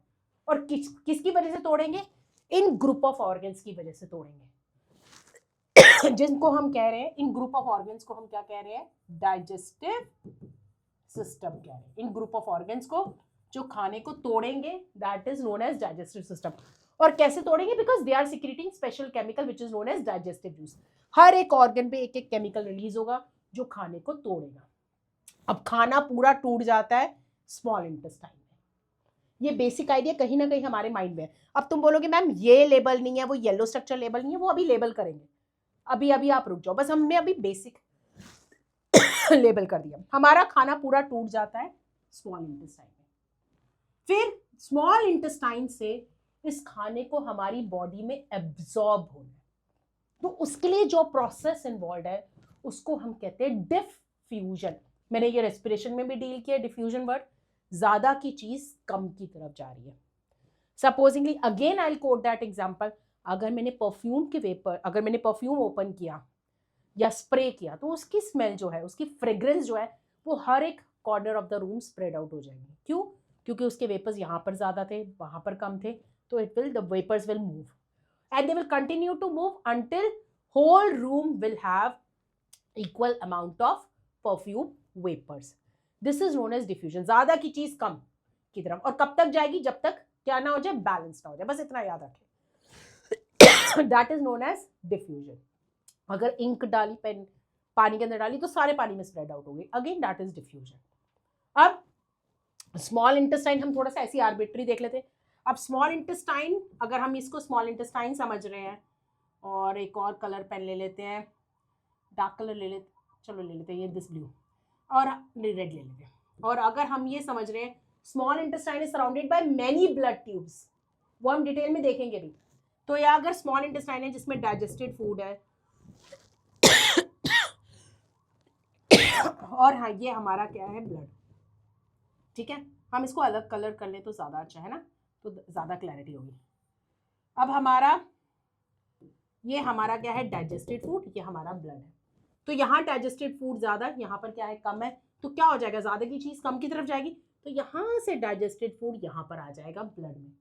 और किसकी वजह से तोड़ेंगे, इन ग्रुप ऑफ ऑर्गन्स की वजह से तोड़ेंगे। जिनको हम कह रहे हैं, इन ग्रुप ऑफ ऑर्गन्स को हम क्या कह रहे हैं, डाइजेस्टिव सिस्टम कह रहे हैं। इन ग्रुप ऑफ ऑर्गन्स को जो खाने को तोड़ेंगे, that is known as digestive system. और कैसे तोड़ेंगे, because they are secreting special chemical which is known as digestive juice. हर एक ऑर्गन पे एक एक केमिकल रिलीज होगा जो खाने को तोड़ेगा। अब खाना पूरा टूट जाता है स्मॉल इंटेस्टाइन में। ये बेसिक आइडिया कहीं ना कहीं हमारे माइंड में है। अब तुम बोलोगे मैम ये लेबल नहीं है, वो येलो स्ट्रक्चर लेबल नहीं है, वो अभी लेबल करेंगे, अभी अभी आप रुक जाओ, बस हमने अभी बेसिक लेबल कर दिया। हमारा खाना पूरा टूट जाता है स्मॉल इंटेस्टाइन में। फिर स्मॉल इंटेस्टाइन से इस खाने को हमारी बॉडी में एब्जॉर्ब होना है, तो उसके लिए जो प्रोसेस इन्वॉल्व है उसको हम कहते हैं डिफ्यूजन। मैंने ये रेस्पिरेशन में भी डील किया डिफ्यूजन वर्ड, ज्यादा की चीज कम की तरफ जा रही है। Supposedly again I will coat that example, अगर मैंने परफ्यूम ओपन किया या स्प्रे किया तो उसकी स्मेल जो है, उसकी फ्रेग्रेंस जो है, वो हर एक corner of the room spread out हो जाएंगे। क्यों? क्योंकि उसके वेपर्स यहाँ पर ज्यादा थे, वहां पर कम थे, तो the vapours will move and they will continue to move until whole room will have equal amount of perfume vapors. This is known as diffusion. ज्यादा की चीज कम की तरफ, और कब तक जाएगी? जब तक क्या ना हो जाए, बैलेंस ना हो जाए, बस इतना याद रखें। That is known as diffusion. अगर इंक डाली, पेन पानी के अंदर डाली तो सारे पानी में स्प्रेड आउट हो गई, अगेन दैट इज डिफ्यूजन। अब स्मॉल इंटेस्टाइन हम थोड़ा सा ऐसी आर्बिट्री देख लेते हैं। अब स्मॉल इंटेस्टाइन, अगर हम इसको स्मॉल इंटेस्टाइन समझ रहे हैं, और एक और कलर पेन ले लेते हैं, डार्क कलर ले लेते, चलो ले लेते हैं ये दिस ब्लू, और रेड ले लेते हैं। और अगर हम ये समझ रहे हैं small intestine is surrounded by many blood tubes, वो हम डिटेल में देखेंगे भी। तो या अगर स्मॉल इंटेस्टाइन है जिसमें डाइजेस्टेड फूड है, और हाँ ये हमारा क्या है, ब्लड, ठीक है। हम इसको अलग कलर कर ले तो ज्यादा अच्छा है ना, तो ज्यादा क्लैरिटी होगी। अब ये हमारा क्या है, डाइजेस्टेड फूड, ये हमारा ब्लड है। तो यहाँ डाइजेस्टेड फूड ज्यादा, यहाँ पर क्या है, कम है, तो क्या हो जाएगा, ज्यादा की चीज कम की तरफ जाएगी, तो यहाँ से डाइजेस्टेड फूड यहाँ पर आ जाएगा ब्लड में।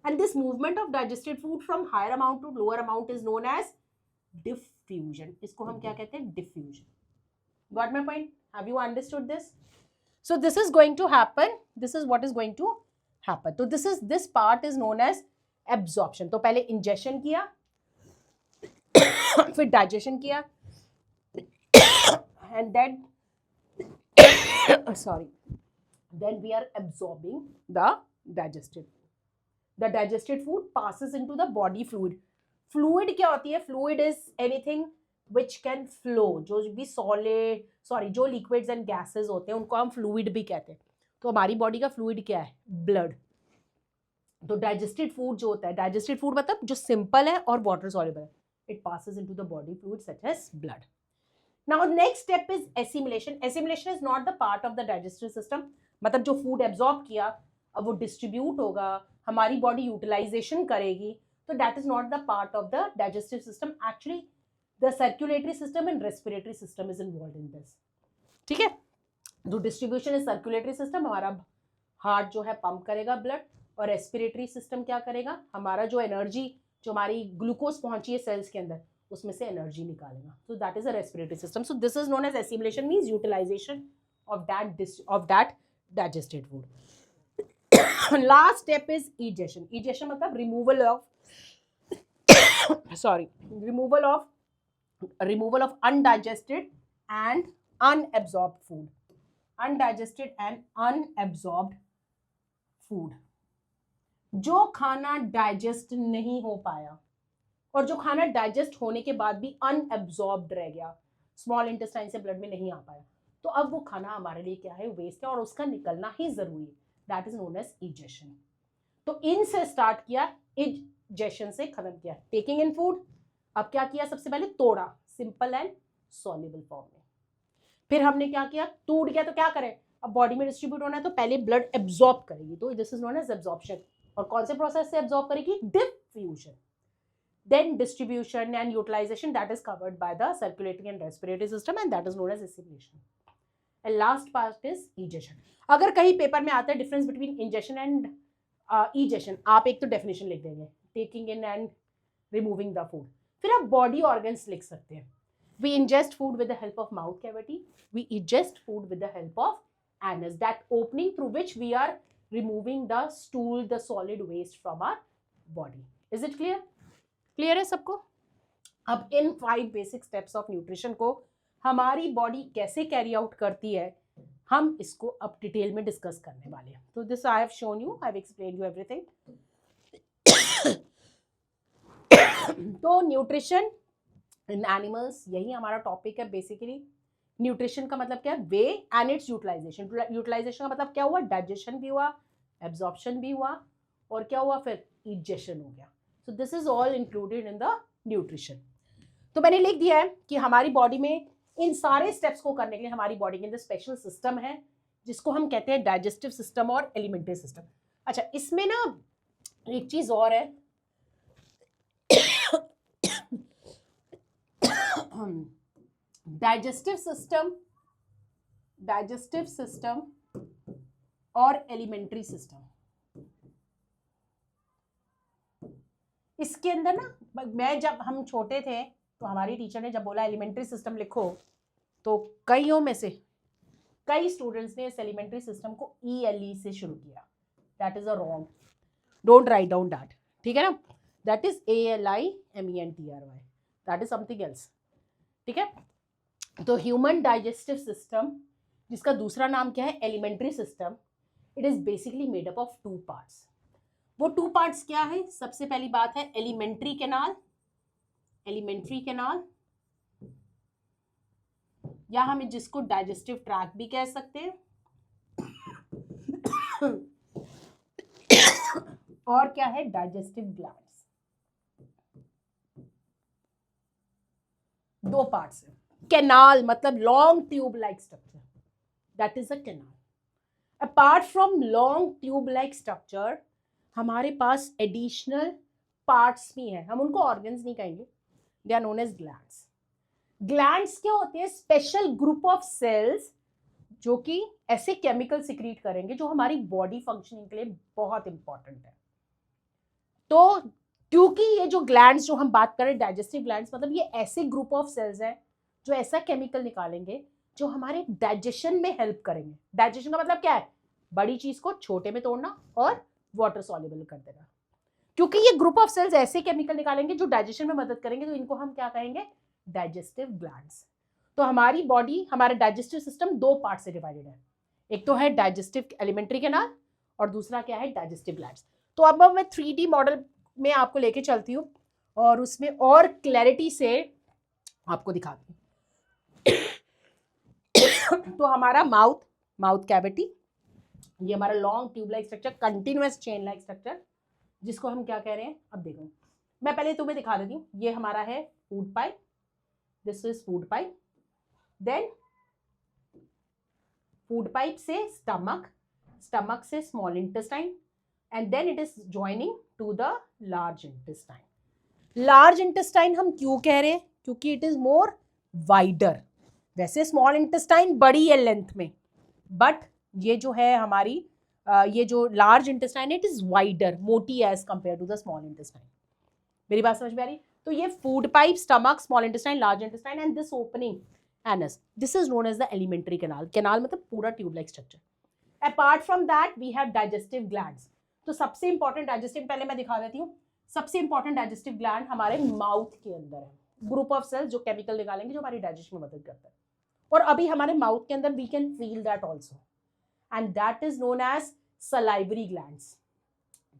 And this movement of digested food from higher amount to lower amount is known as diffusion. इसको हम क्या कहते हैं, diffusion. Got my point? Have you understood this? So this is going to happen. This is what is going to happen. So this part is known as absorption. तो पहले ingestion किया, फिर digestion किया, and then then we are absorbing the digested food. The digested food passes into the body fluid. Fluid क्या होती है? Fluid is anything which can flow. जो liquids and gases होते हैं उनको हम fluid भी कहते हैं। तो हमारी बॉडी का fluid क्या है, blood। तो digested food जो होता है, digested food मतलब जो simple है और water soluble है, it passes into the body fluid such as blood. Now next step is assimilation. Assimilation is not the part of the digestive system. मतलब जो food absorb किया अब वो distribute होगा, हमारी body utilization करेगी, तो that is not the part of the digestive system. Actually the circulatory system and respiratory system is involved in this. ठीक है, जो डिस्ट्रीब्यूशन है सर्कुलेटरी सिस्टम, हमारा हार्ट जो है पंप करेगा ब्लड, और रेस्पिरेटरी सिस्टम क्या करेगा, हमारा जो एनर्जी, जो हमारी ग्लूकोज पहुंची है सेल्स के अंदर, उसमें से एनर्जी निकालेगा। So that is a respiratory system. So this is known as assimilation, means utilisation of that digested food. Last step is egestion. Egestion मतलब removal of undigested and unabsorbed food. Undigested and unabsorbed food. जो खाना digest नहीं हो पाया और जो खाना digest होने के बाद भी अनएब्सॉर्ब्ड रह गया, स्मॉल इंटेस्टाइन से ब्लड में नहीं आ पाया, तो अब वो खाना हमारे लिए क्या है, वेस्ट है, और उसका निकलना ही जरूरी है। That is known as egestion. तो इन से स्टार्ट किया, इजेशन से खत्म किया, टेकिंग इन फूड। अब क्या किया, सबसे पहले तोड़ा सिंपल एंड सॉल्युबल फॉर्म में, फिर हमने क्या किया, टूट गया तो क्या करें, अब बॉडी में डिस्ट्रीब्यूट होना है तो पहले ब्लड एब्जॉर्ब करेगी, तो this is known as absorption. और कौन से प्रोसेस से एब्जॉर्ब करेगी, diffusion. Then distribution and utilisation, that is covered by the circulatory and respiratory system, and that is known as assimilation. And last part is egestion. अगर कहीं paper में आता है difference between ingestion and egestion, आप एक तो definition लिख देंगे, taking in and removing the food. फिर आप बॉडी ऑर्गन्स लिख सकते हैं। We ingest food with the help of mouth cavity. We ingest food with the help of anus, that opening through which we are removing the stool, the solid waste from our body. Is it clear? Clear है सबको? अब इन 5 basic steps of nutrition को हमारी body कैसे carry out करती है, हम इसको अब डिटेल में डिस्कस करने वाले हैं। तो this I have shown you, I have explain you everything. तो न्यूट्रिशन इन एनिमल्स, यही हमारा टॉपिक है बेसिकली। न्यूट्रिशन का मतलब क्या है, way and its utilisation. Utilisation का मतलब क्या हुआ, डाइजेशन भी हुआ, एब्जॉर्प्शन भी हुआ, और क्या हुआ, फिर इजेशन हो गया। सो this is all included in the nutrition. तो मैंने लिख दिया है कि हमारी बॉडी में इन सारे स्टेप्स को करने के लिए हमारी बॉडी के अंदर स्पेशल सिस्टम है जिसको हम कहते हैं डाइजेस्टिव सिस्टम और एलिमेंट्री सिस्टम। अच्छा, इसमें ना एक चीज और है, डाइजेस्टिव सिस्टम और एलिमेंट्री सिस्टम। इसके अंदर ना, मैं जब हम छोटे थे तो हमारी टीचर ने जब बोला एलिमेंट्री सिस्टम लिखो, तो कईयों में से कई स्टूडेंट्स ने इस एलिमेंट्री सिस्टम को ELE से शुरू किया। That is a wrong, don't write down that, ठीक है ना। That is ALIMENTRY, that is something else, ठीक है। तो ह्यूमन डाइजेस्टिव सिस्टम, जिसका दूसरा नाम क्या है, alimentary system, it is basically made up of 2 parts. वो 2 पार्ट्स क्या है? सबसे पहली बात है एलिमेंट्री कैनाल, या हम जिसको डाइजेस्टिव ट्रैक भी कह सकते हैं, और क्या है, डाइजेस्टिव ग्लैंड्स। 2 पार्ट्स है। कैनाल मतलब long tube like structure, that is a canal. Apart from long tube like structure, हमारे पास एडिशनल पार्ट्स भी हैं, हम उनको ऑर्गन्स नहीं कहेंगे, they are known as glands. Glands क्या होते हैं? स्पेशल ग्रुप ऑफ सेल्स जो कि ऐसे केमिकल सिक्रीट करेंगे जो हमारी बॉडी फंक्शनिंग के लिए बहुत इंपॉर्टेंट है। तो क्योंकि ये जो ग्लैंड्स जो हम बात करें, डाइजेस्टिव ग्लैंड्स, मतलब ये ऐसे ग्रुप ऑफ सेल्स हैं जो ऐसा केमिकल निकालेंगे जो हमारे डाइजेशन में हेल्प करेंगे। डाइजेशन का मतलब क्या है? बड़ी चीज को छोटे में तोड़ना और वाटर सॉल्युबल कर देना। क्योंकि ये ग्रुप ऑफ सेल्स ऐसे केमिकल निकालेंगे जो डाइजेशन में मदद करेंगे, तो इनको हम क्या कहेंगे? Digestive glands. तो हमारी बॉडी, हमारा डाइजेस्टिव सिस्टम 2 पार्ट से डिवाइडेड है। एक तो है डाइजेस्टिव एलिमेंट्री कैनाल और दूसरा क्या है? Digestive glands. तो अब मैं 3D मॉडल में आपको लेके चलती हूँ और उसमें और क्लैरिटी से आपको दिखाती हूँ। तो हमारा माउथ कैविटी, ये हमारा long tube like structure, continuous chain like structure, जिसको हम क्या कह रहे हैं? अब देखो, मैं पहले तुम्हें दिखा देती हूँ। ये हमारा है food pipe, this is food pipe, then food pipe से स्टमक, स्टमक से small intestine, and then it is joining to the large intestine. Large intestine हम क्यों कह रहे हैं? क्योंकि इट इज मोर वाइडर। वैसे स्मॉल इंटेस्टाइन बड़ी है लेंथ में, बट ये जो है हमारी ये जो लार्ज इंटेस्टाइन है, इट इज वाइडर, मोटी as compare to the small intestine. मेरी बात समझ में आ रही? तो ये food pipe, stomach, small intestine, large intestine, and this opening anus, this is known as the alimentary canal. Canal मतलब पूरा tube like structure. Apart from that we have digestive glands. तो सबसे इंपॉर्टेंट डाइजेस्टिव, पहले मैं दिखा देती हूँ, सबसे इंपॉर्टेंट डाइजेस्टिव ग्लैंड हमारे माउथ के अंदर है। ग्रुप ऑफ सेल्स जो केमिकल निकालेंगे जो हमारी डाइजेशन में मदद करता है, और अभी हमारे माउथ के अंदर we can feel that also, and that is known as salivary glands.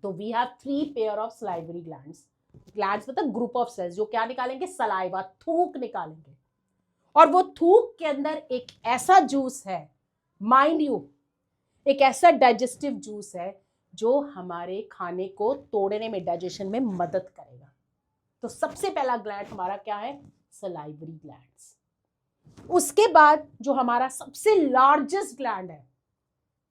तो we have 3 pair of salivary glands. Glands मतलब ग्रुप ऑफ सेल्स जो क्या निकालेंगे? सलाइवा, थूक निकालेंगे। और वो थूक के अंदर एक ऐसा जूस है, माइंड यू, एक ऐसा डाइजेस्टिव जूस है जो हमारे खाने को तोड़ने में, डाइजेशन में मदद करेगा। तो सबसे पहला ग्लैंड हमारा क्या है? Salivary glands. उसके बाद जो हमारा सबसे लार्जेस्ट ग्लैंड है,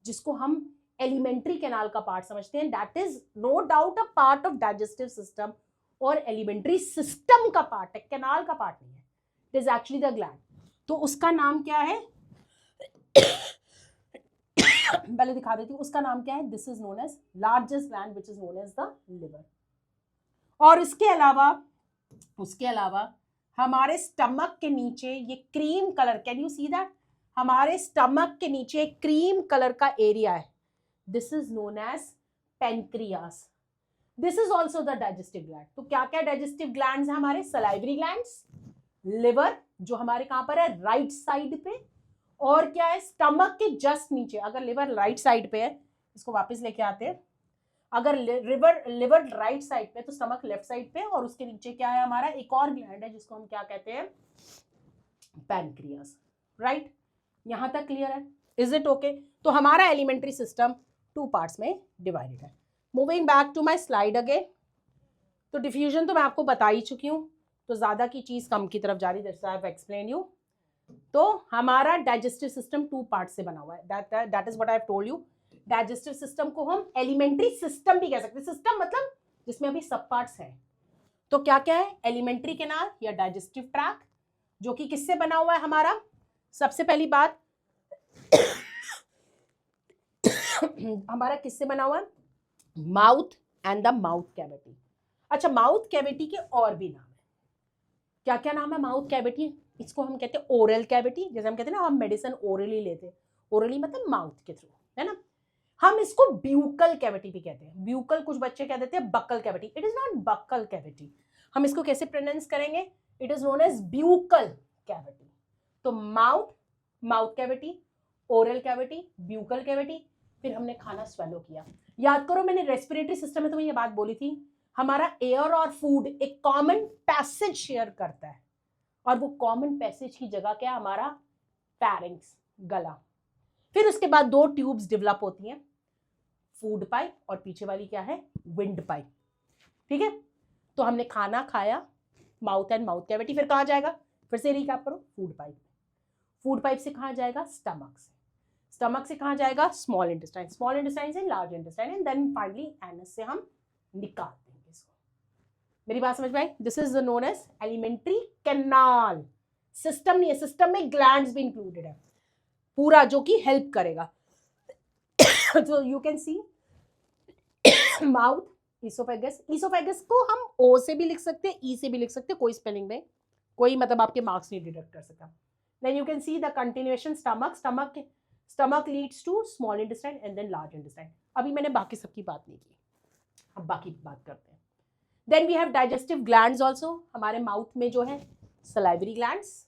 जिसको हम एलिमेंट्री कैनाल का पार्ट समझते हैं, that is no doubt a part of digestive system और एलिमेंट्री सिस्टम का पार्ट है, कैनाल का पार्ट नहीं है, it is actually the gland. तो उसका नाम क्या है? पहले दिखा देती हूँ, उसका नाम क्या है? This is known as largest gland which is known as the liver. और उसके अलावा हमारे स्टमक के नीचे ये cream colour, can you see that? हमारे स्टमक के नीचे एक क्रीम कलर का एरिया है, this is known as pancreas. This is also the digestive gland. तो क्या क्या डाइजेस्टिव ग्लैंड्स हैं हमारे? सलाइवरी ग्लैंड्स, लिवर जो हमारे कहां पर है? राइट साइड पे, और क्या है? स्टमक के जस्ट नीचे। अगर लिवर राइट साइड पे है, इसको वापस लेके आते हैं, अगर लिवर राइट साइड पे तो स्टमक लेफ्ट साइड पे, और उसके नीचे क्या है हमारा? एक और ग्लैंड है जिसको हम क्या कहते हैं? पैनक्रियास। राइट, यहां तक क्लियर है? Is it okay? तो हमारा एलिमेंट्री सिस्टम 2 पार्ट्स में डिवाइडेड है। Moving back to my slide again. तो डिफ्यूजन तो मैं आपको बता ही चुकी हूँ, तो ज्यादा की चीज कम की तरफ जा रही, that's why I have explain you. तो हमारा डाइजेस्टिव सिस्टम 2 पार्ट से बना हुआ है. That is what I have told you. Digestive system को हम एलिमेंट्री सिस्टम भी कह सकते हैं. सिस्टम मतलब जिसमें अभी सब पार्ट्स हैं. तो क्या क्या है? एलिमेंट्री कैनाल या डाइजेस्टिव ट्रैक, जो कि किससे बना हुआ है हमारा? सबसे पहली बात हमारा किससे बना हुआ है? Mouth and the mouth cavity. अच्छा, माउथ कैविटी के और भी नाम है. क्या क्या नाम है माउथ कैविटी? इसको हम कहते हैं ओरल कैविटी. जैसे हम कहते हैं ना, हम मेडिसिन ओरली लेते हैं. ओरली मतलब माउथ के थ्रू, है ना. हम इसको ब्यूकल कैविटी भी कहते हैं. ब्यूकल कुछ बच्चे कह देते हैं buccal cavity. It is not buccal cavity. हम इसको कैसे प्रोनाउंस करेंगे? It is known as buccal cavity. तो mouth, mouth cavity, oral cavity, buccal cavity. फिर हमने खाना स्वेलो किया. याद करो, मैंने रेस्पिरेटरी सिस्टम में तुम्हें ये बात बोली थी. हमारा एयर और फूड एक कॉमन पैसेज शेयर करता है, और वो कॉमन पैसेज की जगह क्या है? हमारा फैरिंक्स, गला. फिर उसके बाद 2 ट्यूब्स डेवलप होती हैं, फूड पाइप और पीछे वाली क्या है? Wind pipe. ठीक है. तो हमने खाना खाया, माउथ एंड माउथ कैविटी. फिर कहाँ जाएगा? फिर से रिकैप करो. Food pipe. फूड पाइप से कहाँ जाएगा? स्टमक से. स्टमक से कहाँ जाएगा? Small intestine. स्मॉल इंटेस्टाइन से large intestine, and then finally anus से हम निकाल देंगे इसको. मेरी बात समझ में आई? This is known as alimentary canal. System नहीं है, सिस्टम में ग्लैंड्स भी इंक्लूडेड है पूरा, जो कि हेल्प करेगा. तो you can sea mouth, oesophagus. Oesophagus को हम ओ से भी लिख सकते हैं, ई से भी लिख सकते हैं. कोई स्पेलिंग में कोई मतलब आपके मार्क्स नहीं डिडक्ट कर सकता. Then you can see the continuation stomach. Stomach leads to small intestine and then large intestine. अभी मैंने बाकी सबकी बात नहीं की, अब बाकी बात करते हैं. Then we have digestive glands also. हमारे माउथ में जो है सलाइवरी ग्लैंड्स,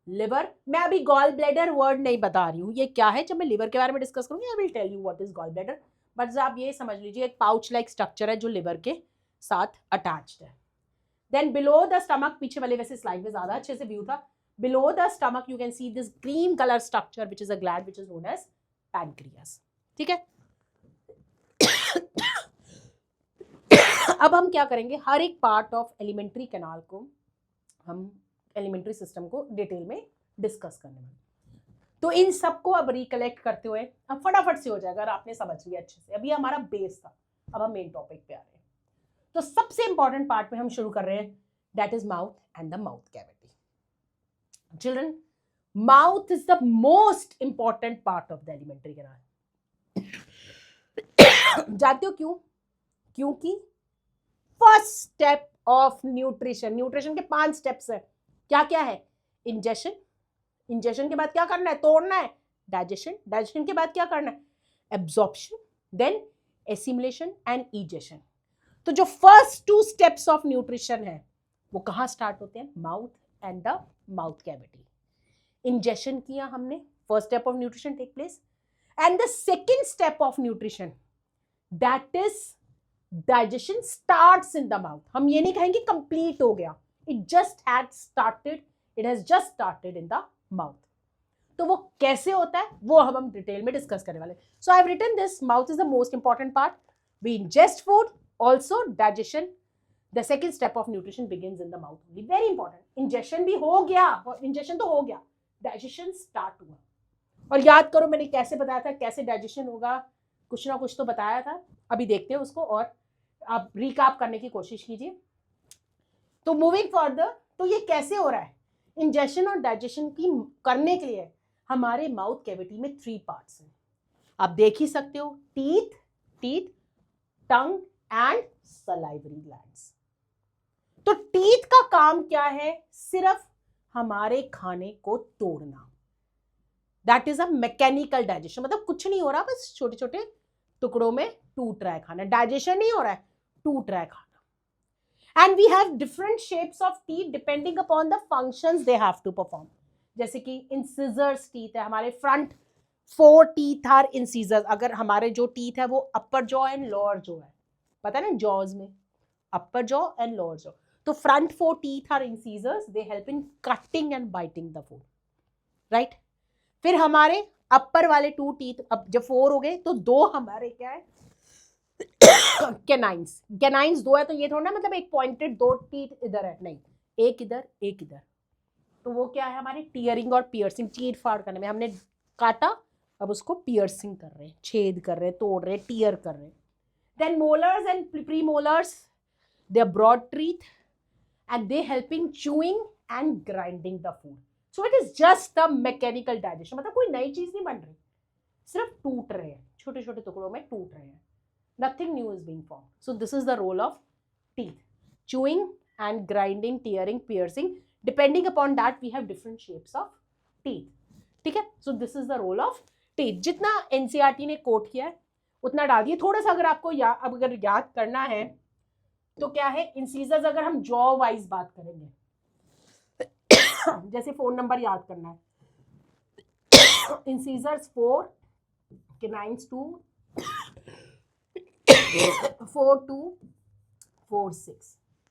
लिवर. मैं अभी गॉल ब्लैडर वर्ड नहीं बता रही हूँ ये क्या है. जब मैं लिवर के बारे में डिस्कस करूंगी I will tell you what is gall bladder. But आप ये समझ लीजिए, एक पाउच लाइक स्ट्रक्चर है जो लिवर के साथ अटैच्ड है. देन बिलो द स्टमक, पीछे वाले वैसे स्लाइड में ज्यादा अच्छे से व्यू था. Below the stomach you can see this cream color structure which is a gland which is known as pancreas. ठीक है. अब हम क्या करेंगे? हर एक पार्ट ऑफ एलिमेंट्री कैनाल को, हम एलिमेंट्री सिस्टम को डिटेल में डिस्कस करने वाले. तो इन सबको अब रिकलेक्ट करते हुए अब फटाफट से हो जाएगा, अगर आपने समझ लिया अच्छे से. अभी हमारा बेस था, अब हम मेन टॉपिक पे आ रहे हैं. तो सबसे इंपॉर्टेंट पार्ट में हम शुरू कर रहे हैं, that is mouth and the mouth cavity. Children, mouth is the most important part of the alimentary canal. जानते हो क्यों? क्योंकि first step of nutrition. Nutrition के 5 स्टेप्स है. क्या क्या है? इंजेशन. इंजेशन के बाद क्या करना है? तोड़ना है. डाइजेशन. डाइजेशन के बाद क्या करना है? Absorption. Then assimilation and egestion. तो जो फर्स्ट 2 स्टेप्स ऑफ न्यूट्रिशन है वो कहाँ स्टार्ट होते हैं? Mouth and the mouth cavity. Ingestion किया हमने, first step of nutrition take place. And the second step of nutrition, that is digestion, starts in the mouth. हम ये नहीं कहेंगे कंप्लीट हो गया, it just had started, it has just started in the mouth. तो वो कैसे होता है वो हम डिटेल में डिस्कस करने वाले. So I have written this, mouth is the most important part. We ingest food, also digestion. The second step of nutrition begins in the mouth only. Very important. Ingestion भी हो गया, ingestion तो हो गया, digestion start हुआ. और याद करो मैंने कैसे बताया था, कैसे digestion होगा, कुछ ना कुछ तो बताया था. अभी देखते हैं उसको और आप रिकैप करने की कोशिश कीजिए. तो मूविंग फर्दर, तो ये कैसे हो रहा है? इंजेशन और डाइजेशन की करने के लिए हमारे माउथ कैविटी में 3 पार्ट्स हैं. आप देख ही सकते हो, teeth, tongue and salivary glands. तो टीथ का काम क्या है? सिर्फ हमारे खाने को तोड़ना. That is a mechanical digestion. मतलब कुछ नहीं हो रहा, बस छोटे छोटे टुकड़ों में टूट रहा है खाना. डाइजेशन नहीं हो रहा है, टूट रहा है खाना. And we have different shapes of teeth depending upon the functions they have to perform. जैसे कि इंसिजर्स टीथ है, हमारे फ्रंट 4 टीथ आर इंसिजर्स. अगर हमारे जो टीथ है वो अपर जॉ एंड लोअर जॉ है, पता है ना, जॉज में अपर जॉ एंड लोअर जॉ. तो front 4 teeth are incisors, they help in cutting and biting the food, right? फिर हमारे अपर वाले 2 teeth, अब जब 4 हो गए तो 2 हमारे क्या है? कैनाइंस. कैनाइंस 2 है तो ये थोड़ा ना मतलब एक पॉइंटेड 2 teeth इधर है, नहीं, एक इधर एक इधर. तो वो क्या है हमारे टीयरिंग और पियर्सिंग, चीर फाड़ करने में। हमने काटा, अब उसको पियर्सिंग कर रहे हैं, छेद कर रहे हैं, तोड़ रहे हैं, टीयर कर रहे हैं। Then molars and premolars, they are broad teeth and they helping chewing and grinding the food. So it is just the mechanical digestion, मतलब कोई नई चीज नहीं बन रही, सिर्फ टूट रहे हैं, छोटे छोटे टुकड़ों में टूट रहे हैं। Nothing new is being formed. So this is the role of teeth: chewing and grinding, tearing, piercing. Depending upon that, we have different shapes of teeth. ठीक है? So this is the role of teeth. जितना NCERT ने coat किया है उतना डाल दिए। थोड़ा सा अगर आपको अगर याद करना है तो क्या है, इंसीजर्स अगर हम जॉ वाइज बात करेंगे, जैसे फोन नंबर याद करना है, इंसीजर्स 4, canines 2,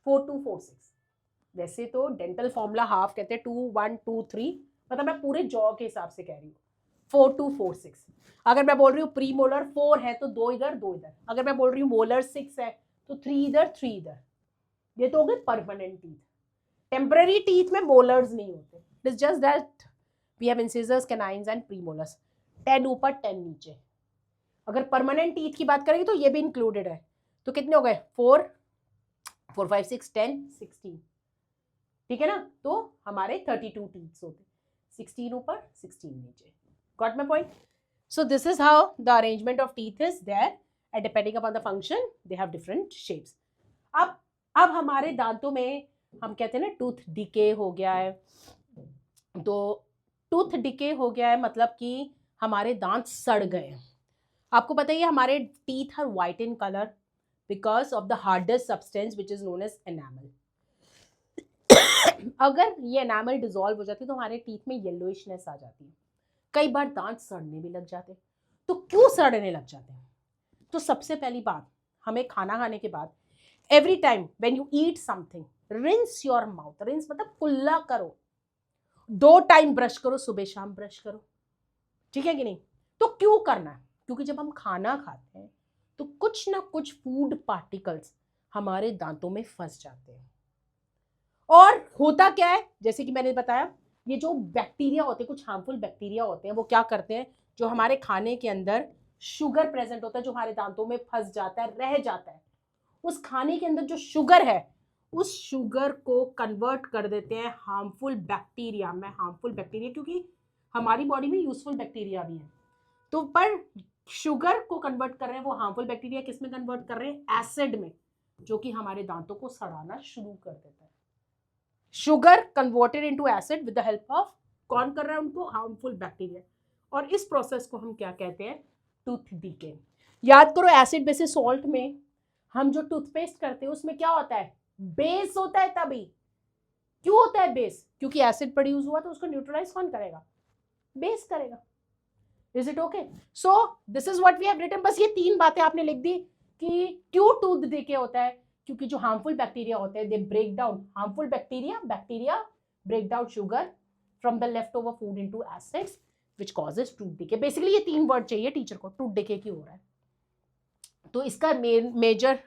4246। वैसे तो डेंटल फॉर्मूला हाफ कहते हैं 2 1 2 3, मतलब मैं पूरे जॉ के हिसाब से कह रही हूँ 4246। अगर मैं बोल रही हूँ प्री मोलर 4 है तो 2 इधर 2 इधर, अगर मैं बोल रही हूँ मोलर 6 है तो 3 इधर 3 इधर। ये तो हो गए परमानेंट टीथ। टेम्पररी टीथ में मोलर्स नहीं होते, it is just that we have incisors, canines and premolars. 10 ऊपर 10 नीचे। अगर परमानेंट टीथ की बात करेंगे तो ये भी इंक्लूडेड है। तो कितने हो गए, 4 4 5 6 10 16, ठीक है ना। तो हमारे 32 टीथ्स होते, 16 ऊपर 16 नीचे। Got my point? So this is how the arrangement of teeth is there and depending upon the function they have different shapes. अब हमारे दांतों में हम कहते हैं ना टूथ डिके हो गया है। तो टूथ डिके हो गया है मतलब कि हमारे दांत सड़ गए। आपको पता ही है हमारे teeth are white in colour because of the hardest substance which is known as enamel. अगर ये एनामल डिसॉल्व हो जाती है तो हमारे टीथ में येलोइशनेस आ जाती है। कई बार दांत सड़ने भी लग जाते हैं। तो क्यों सड़ने लग जाते हैं? तो सबसे पहली बात, हमें खाना खाने के बाद every time when you eat something, rinse your mouth. Rinse मतलब कुल्ला करो, 2 टाइम ब्रश करो, सुबह शाम ब्रश करो, ठीक है कि नहीं। तो क्यों करना है? क्योंकि जब हम खाना खाते हैं तो कुछ ना कुछ फूड पार्टिकल्स हमारे दांतों में फंस जाते हैं। और होता क्या है, जैसे कि मैंने बताया, ये जो बैक्टीरिया होते हैं, कुछ हार्मफुल बैक्टीरिया होते हैं, वो क्या करते हैं, जो हमारे खाने के अंदर शुगर प्रेजेंट होता है, जो हमारे दांतों में फंस जाता है, रह जाता है, उस खाने के अंदर जो शुगर है, उस शुगर को कन्वर्ट कर देते हैं हार्मफुल बैक्टीरिया में। हार्मफुल बैक्टीरिया क्योंकि हमारी बॉडी में यूजफुल बैक्टीरिया भी है, तो पर शुगर को कन्वर्ट कर रहे हैं वो हार्मफुल बैक्टीरिया किस में कन्वर्ट कर रहे हैं, एसिड में, जो कि हमारे दांतों को सड़ाना शुरू कर देता है। Sugar converted into acid with the help of, कौन कर रहा है उनको, हार्मफुल बैक्टीरिया। और इस प्रोसेस को हम क्या कहते हैं, टूथ डीके। याद करो एसिड बेसिस सॉल्ट में हम जो टूथपेस्ट करते हैं उसमें क्या होता है, बेस होता है। तभी क्यों होता है बेस, क्योंकि एसिड प्रोड्यूस हुआ तो उसको न्यूट्रलाइज कौन करेगा, बेस करेगा। Is it okay? So this is what we have written. बस ये 3 बातें आपने लिख दी कि क्यों टूथ डीके होता है। क्योंकि जो हार्मफुल बैक्टीरिया होते हैं, they break down harmful bacteria break down sugar from the left over food into acids which causes tooth decay. Basically ये 3 वर्ड चाहिए टीचर को, टूथ डीके क्यों हो रहा है। तो इसका मेजर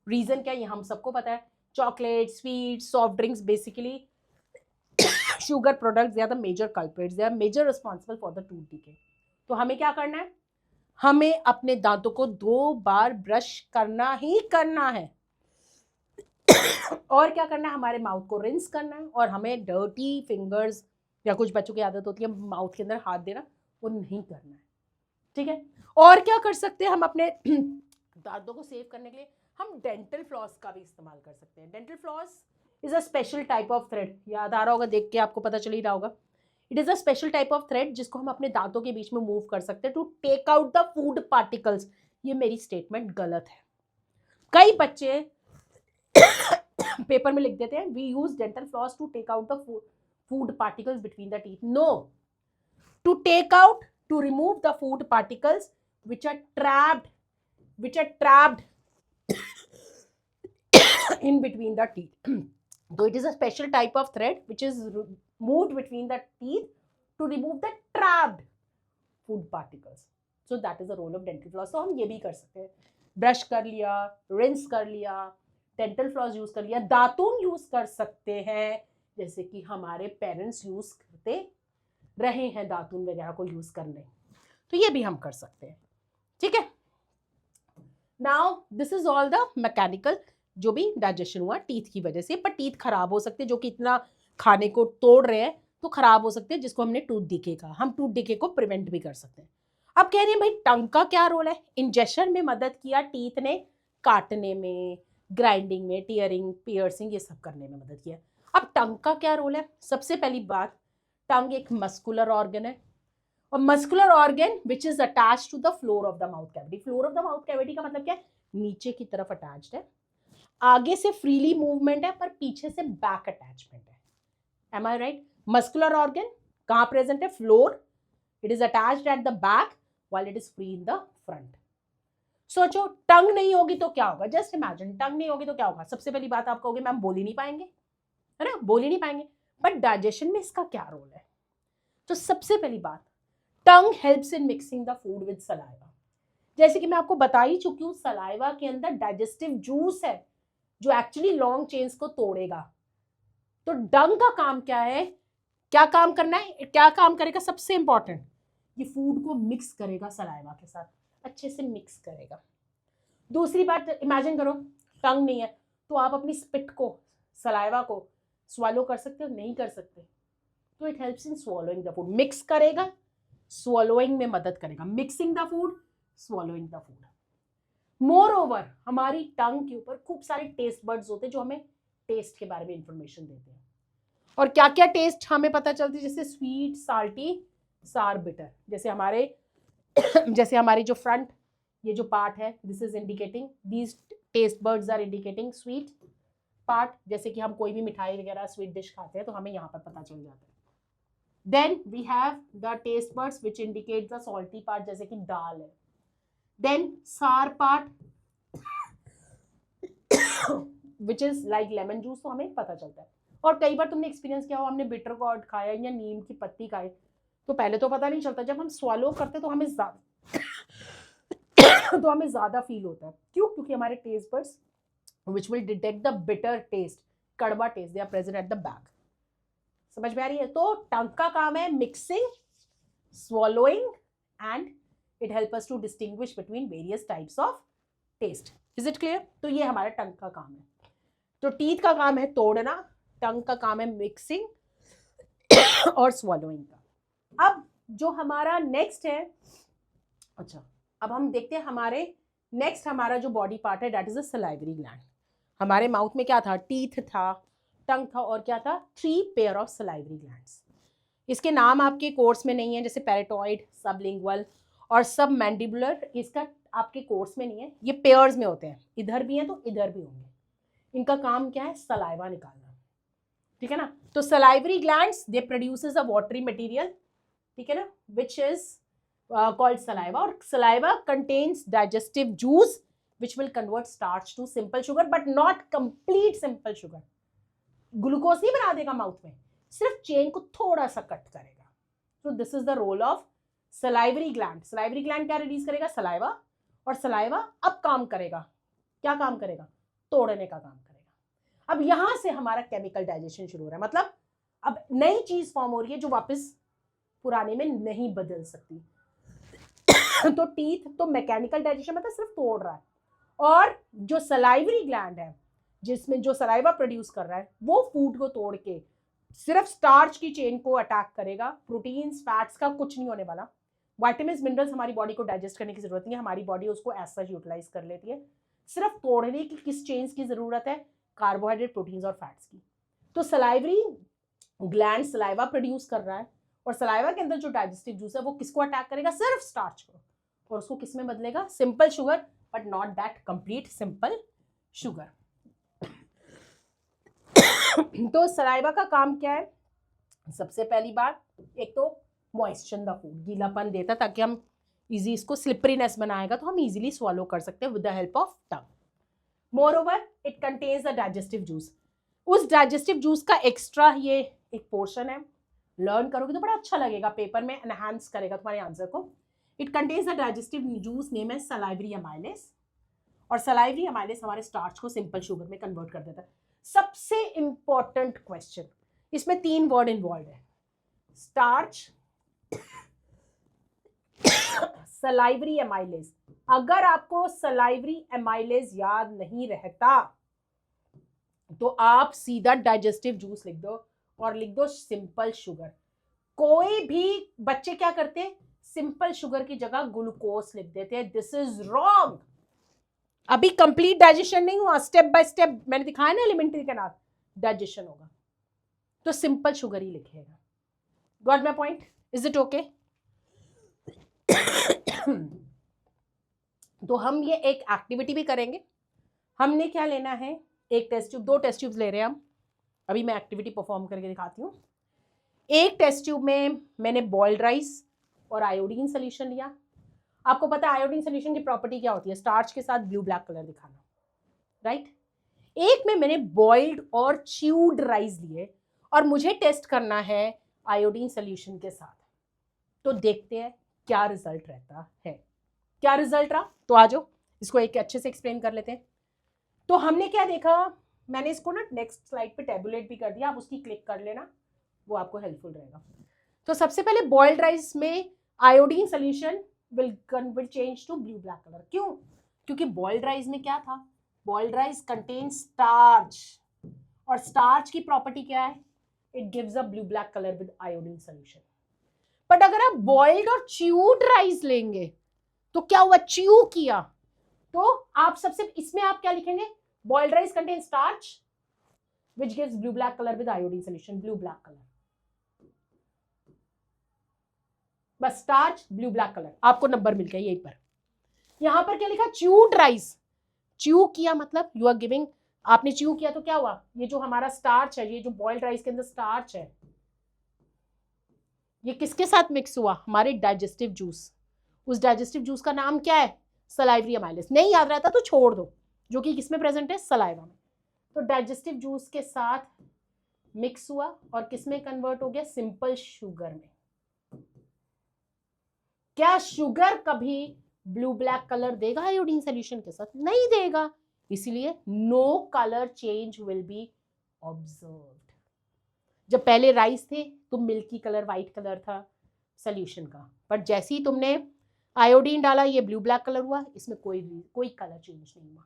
रीजन क्या है, ये हम सबको पता है, chocolate, sweet, soft drinks, basically sugar products, they are the major culprits, they are major responsible for the tooth decay. तो हमें क्या करना है, हमें अपने दांतों को 2 बार ब्रश करना ही करना है। और क्या करना है, हमारे माउथ को रिंस करना है, और हमें डर्टी फिंगर्स या कुछ बच्चों की आदत होती है माउथ के अंदर हाथ देना, वो नहीं करना है, ठीक है। और क्या कर सकते हैं हम अपने दांतों को सेव करने के लिए, हम डेंटल फ्लॉस का भी इस्तेमाल कर सकते हैं। Dental floss is a special type of thread, याद आ रहा होगा, देख के आपको पता चल ही रहा होगा। It is a special type of thread जिसको हम अपने दांतों के बीच में मूव कर सकते हैं to take out the food particles. ये मेरी स्टेटमेंट गलत है। कई बच्चे पेपर में लिख देते हैं we use dental floss to take out the food particles between the teeth. No, to take out, to remove the food particles which are trapped in between the teeth. So it is a special type of thread which is moved between the teeth to remove the trapped food particles. So that is the role of dental floss. तो हम ये भी कर सकते हैं, brush कर लिया, rinse कर लिया, डेंटल फ्लॉस यूज कर लिया, दातून यूज कर सकते हैं, जैसे कि हमारे पेरेंट्स यूज करते रहे हैं दातून वगैरह को यूज करने, तो ये भी हम कर सकते हैं, ठीक है। Now this is all the mechanical जो भी डाइजेशन हुआ टीथ की वजह से, पर टीथ खराब हो सकते हैं, जो कि इतना खाने को तोड़ रहे हैं तो खराब हो सकते हैं, जिसको हमने टूथ डिके कहा। हम टूथ डिके को प्रिवेंट भी कर सकते हैं। अब कह रही है भाई टंग का क्या रोल है? इंजेक्शन में मदद किया टीथ ने, काटने में, ग्राइंडिंग में, टीयरिंग, पियर्सिंग, ये सब करने में मदद किया। अब टंग का क्या रोल है? सबसे पहली बात, टंग एक मस्कुलर ऑर्गन है, और muscular organ which is attach to the floor of the mouth cavity. Floor of the mouth cavity का मतलब क्या है? नीचे की तरफ अटैच्ड है, आगे से फ्रीली मूवमेंट है, पर पीछे से बैक अटैचमेंट है। एम आई राइट? मस्कुलर ऑर्गन कहां प्रेजेंट है? Floor, it is attached at the back while it is free in the front. सोचो टंग नहीं होगी तो क्या होगा? जस्ट इमेजिन, टंग नहीं होगी तो क्या होगा? सबसे पहली बात आप कहोगे मैम बोल ही नहीं पाएंगे, है ना, बोल ही नहीं पाएंगे। बट डाइजेशन में इसका क्या रोल है? तो सबसे पहली बात, tongue helps in mixing the food with saliva. जैसे कि मैं आपको बता ही चुकी हूँ, सलाइवा के अंदर डाइजेस्टिव जूस है जो एक्चुअली लॉन्ग चेन्स को तोड़ेगा। तो टंग का काम क्या है? क्या काम करना है? क्या काम करेगा? सबसे इंपॉर्टेंट, ये फूड को मिक्स करेगा सलाइवा के साथ, अच्छे से मिक्स करेगा। दूसरी बात, इमेजिन करो टंग नहीं है तो आप अपनी स्पिट को, सलाइवा को स्वालो कर सकते हो? नहीं कर सकते। तो it helps in swallowing the food, mix करेगा, स्वॉलोइंग में मदद करेगा, mixing the food, swallowing the food. More over हमारी टंग के ऊपर खूब सारे टेस्ट बर्ड्स होते हैं जो हमें टेस्ट के बारे में इंफॉर्मेशन देते हैं। और क्या क्या टेस्ट हमें पता चलती है? जैसे स्वीट, साल्टी, सार, बिटर। जैसे हमारी जो फ्रंट ये जो पार्ट है, this is indicating, these taste buds are indicating sweet part. जैसे कि हम कोई भी मिठाई वगैरह स्वीट डिश खाते हैं तो हमें यहाँ पर पता चल जाता है। Then we have the taste buds which indicate the salty part, जैसे कि दाल है। Then sour part which is like lemon juice, तो हमें पता चलता है। और कई बार तुमने एक्सपीरियंस किया हो, हमने बिटर गॉर्ड खाया या नीम की पत्ती खाई, तो पहले तो पता नहीं चलता, जब हम स्वॉलो करते तो हमें ज्यादा फील होता है। क्यों? क्योंकि हमारे taste buds which will detect the bitter taste, कड़वा test, they are present at the back। समझ में आ रही है? तो टंग का काम है mixing, swallowing and it help us to distinguish between various types of taste। is it clear? तो ये हमारा टंग का काम है। तो टीथ का काम है तोड़ना, टंग का काम है मिक्सिंग और swallowing का। अब जो हमारा नेक्स्ट है, अच्छा अब हम देखते हैं हमारे नेक्स्ट, हमारा जो बॉडी पार्ट है that is a salivary gland. हमारे माउथ में क्या था? टीथ था, टंग था, और क्या था? 3 पेयर ऑफ सलाइवरी ग्लैंड्स। इसके नाम आपके कोर्स में नहीं है, जैसे पैराटॉइड, सबलिंगुअल और सब मैंडिबुलर, इसका आपके कोर्स में नहीं है। ये पेयर्स में होते हैं, इधर भी हैं तो इधर भी होंगे। इनका काम क्या है? सलाइवा निकालना, ठीक है ना। तो सलाइवरी ग्लैंड्स दे प्रोड्यूसेस अ वाटरी मटेरियल, ठीक है ना, विच इज called saliva, और saliva contains digestive juice which will convert starch to simple sugar but not complete simple sugar। Glucose नहीं बना देगा माउथ में, सिर्फ चेन को थोड़ा सा कट करेगा। so this is the role of salivary gland। salivary gland क्या रिलीज करेगा? सलाइवा। और सलाइवा अब काम करेगा, क्या काम करेगा? तोड़ने का काम करेगा। अब यहां से हमारा केमिकल डाइजेशन शुरू हो रहा है, मतलब अब नई चीज फॉर्म हो रही है जो वापस पुराने में नहीं बदल सकती। तो टीथ तो मैकेनिकल डाइजेशन मतलब सिर्फ तोड़ रहा है, और जो सलाइवरी ग्लैंड है जिसमें जो सलाइवा प्रोड्यूस कर रहा है वो फूड को तोड़ के सिर्फ स्टार्च की चेन को अटैक करेगा। प्रोटीन्स, फैट्स का कुछ नहीं होने वाला। विटामिन्स, मिनरल्स हमारी बॉडी को डाइजेस्ट करने की जरूरत नहीं है, हमारी बॉडी उसको एज सच यूटिलाइज कर लेती है। सिर्फ तोड़ने की किस चेन्स की जरूरत है? कार्बोहाइड्रेट, प्रोटीन्स और फैट्स की। तो सलाइवरी ग्लैंड सलाइवा प्रोड्यूस कर रहा है, और सलाइवा के अंदर जो डाइजेस्टिव जूस है वो किसको अटैक करेगा? सिर्फ स्टार्च को, और उसको किस में बदलेगा? Simple sugar, but not that complete simple sugar. तो सलाइवा का काम क्या है? सबसे पहली बात, एक तो मॉइस्चर द फूड, गीलापन देता ताकि हम इजी, इसको स्लिपरीनेस बनाएगा तो हम इजीली स्वॉलो कर सकते हैं with the help of tongue. More over it contains the digestive juice. उस डाइजेस्टिव जूस का एक्स्ट्रा ये एक पोर्शन है, लर्न करोगे तो बड़ा अच्छा लगेगा, पेपर में एनहांस करेगा तुम्हारे आंसर को। It contains the digestive juice name है सलाइवरी अमाइलेस, और सलाइवरी अमाइलेस हमारे स्टार्च को सिंपल शुगर में कन्वर्ट कर देता है। सबसे इंपॉर्टेंट क्वेश्चन, इसमें 3 वर्ड इन्वॉल्व है, स्टार्च, सलाइवरी एमाइलेज। अगर आपको सलाइवरी एमाइलेज याद नहीं रहता तो आप सीधा डाइजेस्टिव जूस लिख दो और लिख दो सिंपल शुगर। कोई भी बच्चे क्या करते हैं, सिंपल शुगर की जगह ग्लूकोज लिख देते हैं। This is wrong. अभी कंप्लीट डाइजेशन नहीं हुआ, स्टेप बाय स्टेप मैंने दिखाया ना एलिमेंट्री के नाम, डाइजेशन होगा तो सिंपल शुगर ही लिखेगा। Got my point? Is it okay? तो हम ये एक एक्टिविटी भी करेंगे। हमने क्या लेना है, एक टेस्ट ट्यूब, 2 टेस्ट ट्यूब्स ले रहे हैं हम। अभी मैं एक्टिविटी परफॉर्म करके दिखाती हूँ। एक टेस्ट ट्यूब में मैंने बॉइल्ड राइस और आयोडीन सोल्यूशन लिया। आपको पता है आयोडीन सोल्यूशन की प्रॉपर्टी क्या होती है, स्टार्च के साथ ब्लू ब्लैक कलर दिखाना, राइट? एक में मैंने बॉइल्ड और च्यूड राइस लिए और मुझे टेस्ट करना है आयोडीन सोल्यूशन के साथ। तो देखते हैं क्या रिजल्ट रहता है। क्या रिजल्ट रहा, तो आ जाओ इसको एक अच्छे से एक्सप्लेन कर लेते हैं। तो हमने क्या देखा, मैंने इसको ना नेक्स्ट स्लाइड पे टेबुलेट भी कर दिया, आप उसकी क्लिक कर लेना, वो आपको हेल्पफुल रहेगा। तो सबसे पहले बॉइल्ड राइस में iodine solution will change to blue black colour. क्यों? क्योंकि बॉइल्ड राइस में क्या था, बॉइल्ड राइस कंटेन्स स्टार्च, और स्टार्च की प्रॉपर्टी क्या है, it gives a blue black colour with iodine solution. But अगर आप बॉइल्ड और च्यूड राइस लेंगे तो क्या हुआ, च्यू किया तो आप सबसे इसमें आप क्या लिखेंगे, boiled rice contain starch which gives blue black color with iodine solution, blue black color, बस स्टार्च ब्लू ब्लैक कलर, आपको नंबर मिल गया यहीं पर। यहां पर क्या लिखा, च्यूड राइस, च्यू किया मतलब यू आर गिविंग, आपने च्यू किया तो क्या हुआ, ये जो हमारा स्टार्च है, ये जो बॉइल्ड राइस के अंदर स्टार्च है, ये किसके साथ मिक्स हुआ, हमारे डाइजेस्टिव जूस। उस डाइजेस्टिव जूस का नाम क्या है, सलाइवरी एमाइलेज। नहीं याद रहता तो छोड़ दो, जो कि किसमें प्रेजेंट है, सलाइवा में। तो डाइजेस्टिव जूस के साथ मिक्स हुआ और किसमें कन्वर्ट हो गया, सिंपल शुगर में। क्या शुगर कभी ब्लू ब्लैक कलर देगा आयोडीन सोल्यूशन के साथ? नहीं देगा, इसलिए no colour change will be observed. जब पहले राइस थे तो मिल्की कलर, व्हाइट कलर था सोल्यूशन का, बट जैसे ही तुमने आयोडीन डाला ये ब्लू ब्लैक कलर हुआ, इसमें कोई कलर चेंज नहीं हुआ।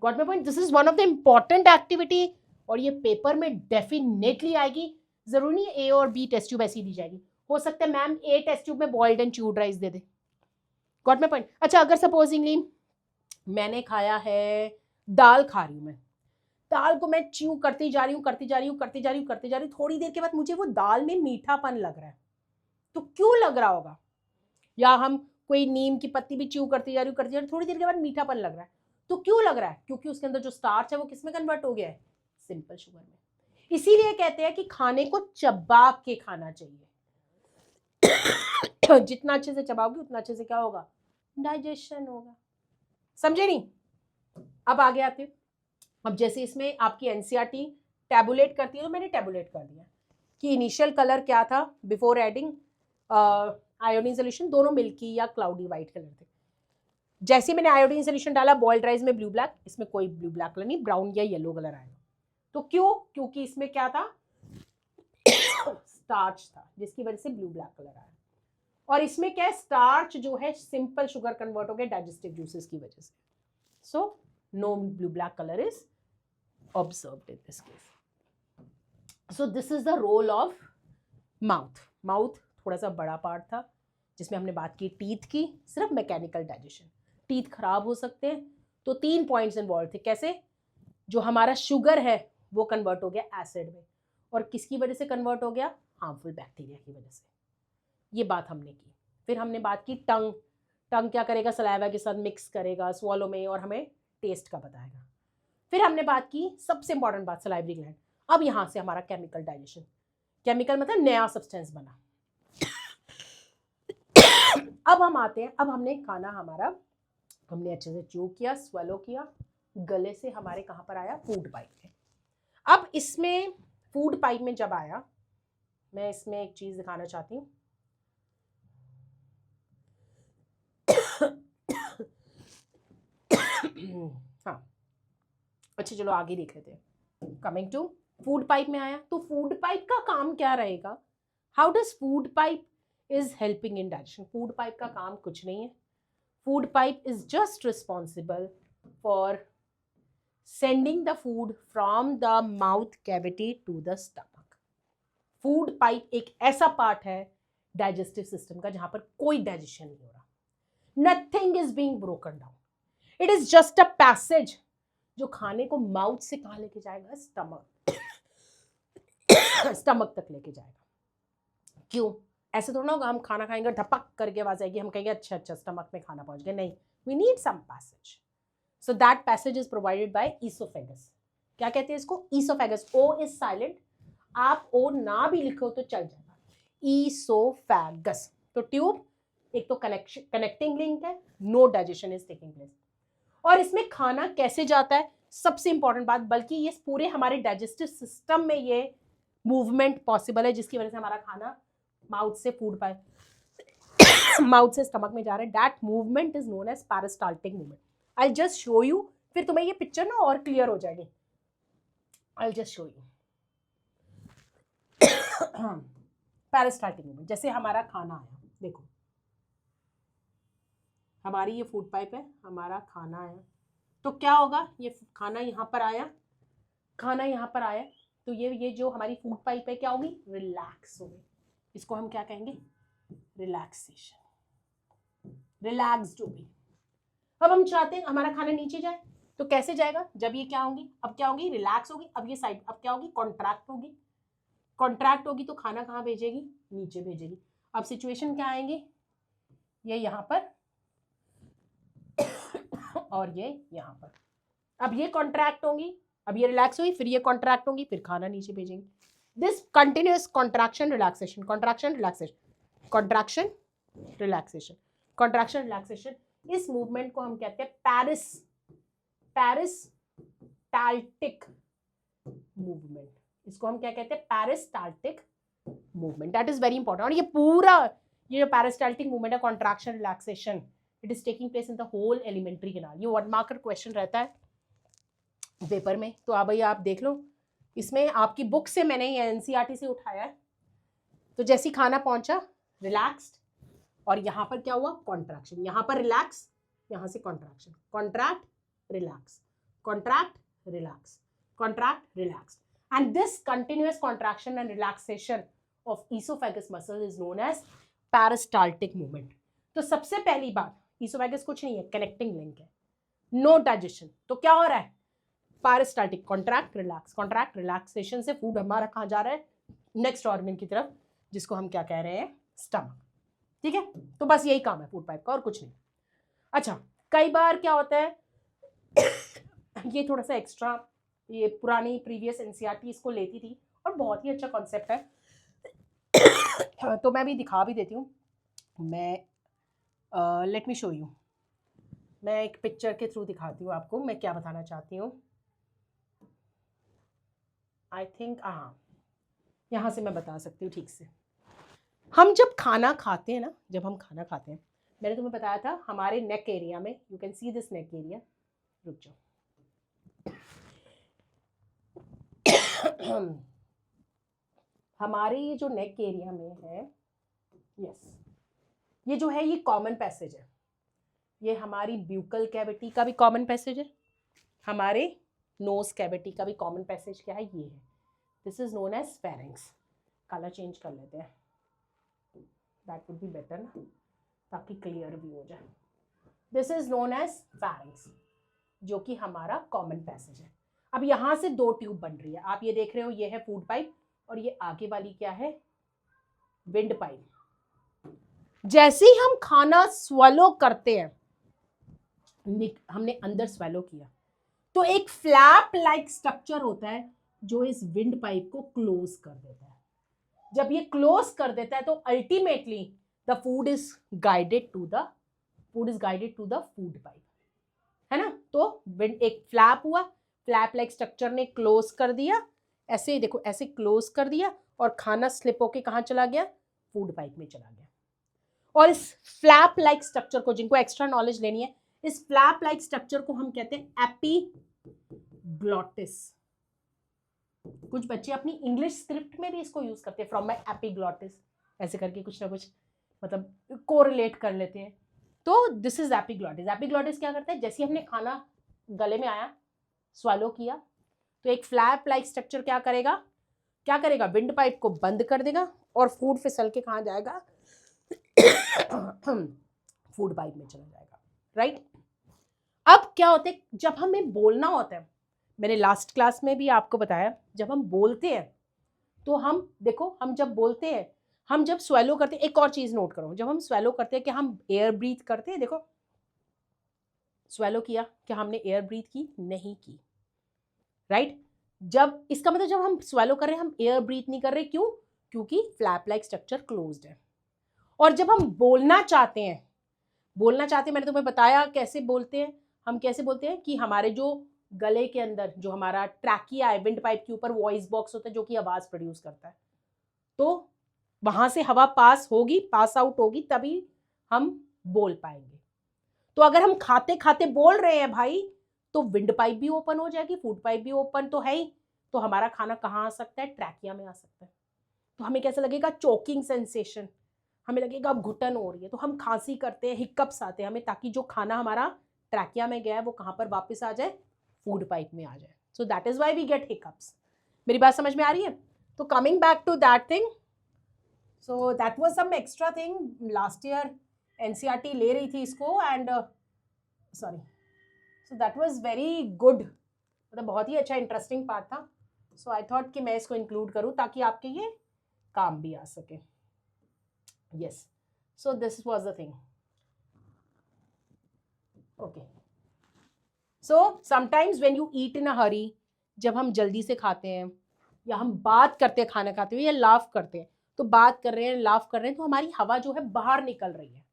Got my point? This is one of the important activity और ये पेपर में डेफिनेटली आएगी। जरूरी नहीं ए और बी टेस्ट ट्यूब ऐसी दी जाएगी, हो सकता है मैम ए टेस्ट ट्यूब में boiled and chewed rice they they. Got my point? अच्छा, अगर सपोजिंगली मैंने खाया है, दाल खा रही हूँ मैं, दाल को मैं च्यू करती जा रही हूँ, थोड़ी देर के बाद मुझे वो दाल में मीठापन लग रहा है। तो क्यों लग रहा होगा, या हम कोई नीम की पत्ती भी च्यू करती जा रही हूँ, थोड़ी देर के बाद मीठापन लग रहा है। तो क्यों लग रहा है, क्योंकि उसके अंदर जो स्टार्च है वो किसमें कन्वर्ट हो गया है, सिंपल शुगर में। इसीलिए कहते हैं कि खाने को चबा के खाना चाहिए। जितना अच्छे से चबाओगे उतना अच्छे से क्या होगा, डाइजेशन होगा। समझे नहीं? अब आगे आते हैं। अब जैसे इसमें आपकी एनसीईआरटी टैबुलेट करती है, तो मैंने टैबुलेट कर दिया कि इनिशियल कलर क्या था बिफोर एडिंग आयोडीन सोल्यूशन, दोनों मिल्की या क्लाउडी व्हाइट कलर थे। जैसे मैंने आयोडीन सोल्यूशन डाला बॉइल्ड राइस में ब्लू ब्लैक, इसमें कोई ब्लू ब्लैक कलर नहीं, ब्राउन या येलो कलर आएगा। तो क्यों, क्योंकि इसमें क्या था, स्टार्च था, जिसकी वजह से ब्लू ब्लैक कलर आया। और इसमें क्या है, स्टार्च जो है सिंपल शुगर कन्वर्ट हो गया डाइजेस्टिव जूसेस की वजह से। So no blue black colour is observed in this case. So this is the role of mouth. Mouth थोड़ा सा बड़ा पार्ट था जिसमें हमने बात की टीथ की, सिर्फ मैकेनिकल डाइजेशन। टीथ खराब हो सकते हैं, तो 3 पॉइंट्स इन्वॉल्व थे। कैसे, जो हमारा शुगर है वो कन्वर्ट हो गया एसिड में, और किसकी वजह से कन्वर्ट हो गया, हार्मफुल बैक्टीरिया की वजह से। ये बात हमने की। फिर हमने बात की टंग। टंग क्या करेगा, सलाइवा के साथ मिक्स करेगा स्वॉलो में और हमें टेस्ट का बताएगा। फिर हमने बात की सबसे इंपॉर्टेंट बात, सलाइवरी ग्लैंड। अब यहाँ से हमारा केमिकल डाइजेशन, केमिकल मतलब नया सब्सटेंस बना। अब हम आते हैं, अब हमने खाना हमारा, हमने अच्छे से च्यू किया, स्वेलो किया, गले से हमारे कहाँ पर आया, फूड पाइप में। अब इसमें फूड पाइप में जब आया, मैं इसमें एक चीज दिखाना चाहती हूँ। हाँ, अच्छा चलो आगे देख लेते हैं। कमिंग टू फूड पाइप में आया, तो फूड पाइप का काम क्या रहेगा? How does food pipe is helping in digestion? Food pipe का काम कुछ नहीं है. Food pipe is just responsible for sending the food from the mouth cavity to the stomach. Food pipe एक ऐसा पार्ट है डाइजेस्टिव सिस्टम का जहां पर कोई डाइजेशन नहीं हो रहा. Nothing is being broken down. It is just a passage जो खाने को माउथ से कहां लेके जाएगा? स्टमक. स्टमक तक लेके जाएगा. क्यों? ऐसे थोड़ा ना होगा हम खाना खाएंगे धपक करके आवाज आएगी, हम कहेंगे अच्छा अच्छा स्टमक में खाना पहुंच गया. नहीं, we need some passage. So that passage is provided by esophagus. क्या कहते हैं इसको? esophagus. O is silent. आप O ना भी लिखो तो चल जाएगा. esophagus. तो ट्यूब एक तो कनेक्टिंग लिंक है, no digestion is taking place. और इसमें खाना कैसे जाता है सबसे इंपॉर्टेंट बात, बल्कि ये पूरे हमारे डाइजेस्टिव सिस्टम में ये मूवमेंट पॉसिबल है जिसकी वजह से हमारा खाना माउथ से फूड पाइप माउथ से स्टमक में जा रहा है. That movement is known as peristaltic movement. I'll just show you, फिर तुम्हें ये पिक्चर ना और क्लियर हो जाएगी. I'll just show you. Peristaltic movement. जैसे हमारा खाना आया, देखो हमारी ये फूड पाइप है, हमारा खाना आया, तो क्या होगा? ये खाना यहाँ पर आया, खाना यहाँ पर आया, तो ये जो हमारी फूड पाइप है क्या होगी? रिलैक्स होगी. इसको हम क्या कहेंगे? रिलैक्सेशन. रिलैक्स्ड होगी. अब हम चाहते हैं हमारा खाना नीचे जाए, तो कैसे जाएगा? जब ये क्या होगी? अब क्या होगी? रिलैक्स होगी. अब ये साइड अब क्या होगी? कॉन्ट्रैक्ट होगी. कॉन्ट्रैक्ट होगी तो खाना कहाँ भेजेगी? नीचे भेजेगी. अब सिचुएशन क्या आएंगे? ये यहाँ पर और ये यहाँ पर. अब ये कॉन्ट्रैक्ट होंगी, अब ये रिलैक्स हुई, फिर ये कॉन्ट्रैक्ट होंगी, फिर खाना नीचे भेजेंगे. This continuous contraction relaxation, contraction relaxation, contraction relaxation, contraction relaxation. इस मूवमेंट को हम कहते हैं पेरिस्टाल्टिक मूवमेंट. इसको हम क्या कहते हैं? Peristaltic movement. That is very important. और ये पूरा ये जो पेरिस्टाल्टिक मूवमेंट है, contraction relaxation, it is taking place in the whole alimentary canal. ये 1 मार्कर क्वेश्चन रहता है पेपर में, तो आप भाई आप देख लो. इसमें आपकी बुक से मैंने ये एनसीईआरटी से उठाया है. तो जैसे खाना पहुंचा रिलैक्स्ड, और यहाँ पर क्या हुआ? कॉन्ट्रैक्शन. यहाँ पर रिलैक्स, यहाँ से contraction. Contract relax, contract relax, contract relax. And this continuous contraction and relaxation of oesophagus muscle is known as peristaltic movement. तो सबसे पहली बात, ईसोफेगस कुछ नहीं है, कनेक्टिंग लिंक है, नो डाइजेशन. तो क्या हो रहा है? Peristaltic, contract relax, contract relaxation से फूड हमारा कहाँ जा रहा है? नेक्स्ट ऑर्गन की तरफ, जिसको हम क्या कह रहे हैं? स्टमक. ठीक है. तो बस यही काम है फूड पाइप का और कुछ नहीं. अच्छा, कई बार क्या होता है ये थोड़ा सा एक्स्ट्रा, ये पुरानी प्रीवियस एनसीईआरटी इसको लेती थी और बहुत ही अच्छा कॉन्सेप्ट है. तो मैं भी दिखा भी देती हूँ. मैं लेट मी शो यू. मैं एक पिक्चर के थ्रू दिखाती हूँ आपको मैं क्या बताना चाहती हूँ. आई थिंक हाँ, यहाँ से मैं बता सकती हूँ ठीक से. हम जब खाना खाते हैं ना, जब हम खाना खाते हैं, मैंने तुम्हें बताया था हमारे नेक एरिया में, you can see this neck area. रुक जाओ. हमारे ये जो नेक एरिया में है, यस, ये जो है ये कॉमन पैसेज है. ये हमारी ब्यूकल कैविटी का भी कॉमन पैसेज है, हमारे नोज कैविटी का भी कॉमन पैसेज क्या है? ये है. This is known as pharynx. Colour change कर लेते हैं, दैट वुड बी बेटर ना, ताकि क्लियर भी हो जाए. This is known as pharynx, जो कि हमारा कॉमन पैसेज है. अब यहाँ से 2 ट्यूब बन रही है, आप ये देख रहे हो, ये है फूड पाइप और ये आगे वाली क्या है? Wind pipe. जैसे ही हम खाना स्वेलो करते हैं, हमने अंदर स्वेलो किया, तो एक फ्लैप लाइक स्ट्रक्चर होता है जो इस विंड पाइप को क्लोज कर देता है. जब ये क्लोज कर देता है तो ultimately the food is guided to the food pipe, है ना. तो एक फ्लैप हुआ, फ्लैप लाइक स्ट्रक्चर ने क्लोज कर दिया, ऐसे देखो, ऐसे क्लोज कर दिया और खाना स्लिप होके कहाँ चला गया? फूड पाइप में चला गया. और इस फ्लैप लाइक स्ट्रक्चर को, जिनको एक्स्ट्रा नॉलेज लेनी है, इस फ्लैप लाइक स्ट्रक्चर को हम कहते हैं एपीग्लॉटिस. कुछ बच्चे अपनी इंग्लिश स्क्रिप्ट में भी इसको यूज करते हैं, फ्रॉम माई एपिग्लॉटिस, ऐसे करके कुछ ना कुछ मतलब कोरिलेट कर लेते हैं। तो दिस इज एपिग्लॉटिस। एपिग्लॉटिस क्या करता है, जैसे ही हमने खाना गले में आया, स्वालो किया, तो एक फ्लैप लाइक स्ट्रक्चर क्या करेगा, विंड पाइप को बंद कर देगा और फूड फिसल के कहाँ जाएगा, फूड पाइप में चला जाएगा, राइट। अब क्या होता है, जब हमें बोलना होता है, मैंने लास्ट क्लास में भी आपको बताया, जब हम बोलते हैं तो हम देखो, हम जब बोलते हैं, हम जब स्वेलो करते हैं, एक और चीज नोट करो, जब हम स्वेलो करते हैं कि हम एयर ब्रीथ करते हैं, देखो स्वेलो किया, क्या हमने एयर ब्रीथ की, नहीं की, राइट। जब इसका मतलब जब हम स्वेलो कर रहे हैं, हम एयर ब्रीथ नहीं कर रहे, क्यों, क्योंकि फ्लैप लाइक स्ट्रक्चर क्लोज्ड है। और जब हम बोलना चाहते हैं, मैंने तुम्हें बताया कैसे बोलते हैं, हम कैसे बोलते हैं कि हमारे जो गले के अंदर जो हमारा ट्रैकिया है, विंड पाइप के ऊपर वॉइस बॉक्स होता है जो कि आवाज प्रोड्यूस करता है, तो वहां से हवा पास होगी, पास आउट होगी, तभी हम बोल पाएंगे। तो अगर हम खाते खाते बोल रहे हैं भाई, तो विंड पाइप भी ओपन हो जाएगी, फूड पाइप भी ओपन तो है ही, तो हमारा खाना कहाँ आ सकता है, ट्रैकिया में आ सकता है। तो हमें कैसा लगेगा, चोकिंग सेंसेशन, हमें लगेगा अब घुटन हो रही है, तो हम खांसी करते हैं, हिक्कप्स आते हैं हमें, ताकि जो खाना हमारा ट्रैकिया में गया है वो कहाँ पर वापस आ जाए, फूड पाइप में आ जाए। So that is why we get hiccups. मेरी बात समझ में आ रही है। तो coming back to that thing, so that was some extra thing, last year NCERT ले रही थी इसको, and sorry, so that was very good, मतलब बहुत ही अच्छा इंटरेस्टिंग पार्ट था। सो आई थॉट कि मैं इसको इंक्लूड करूँ ताकि आपके ये काम भी आ सके। yes, so this was the thing. okay, so sometimes when you eat in a hurry, जब हम जल्दी से खाते हैं या हम बात करते हैं खाना खाते हुए या लाफ करते हैं, तो बात कर रहे हैं, लाफ कर रहे हैं, तो हमारी हवा जो है बाहर निकल रही है,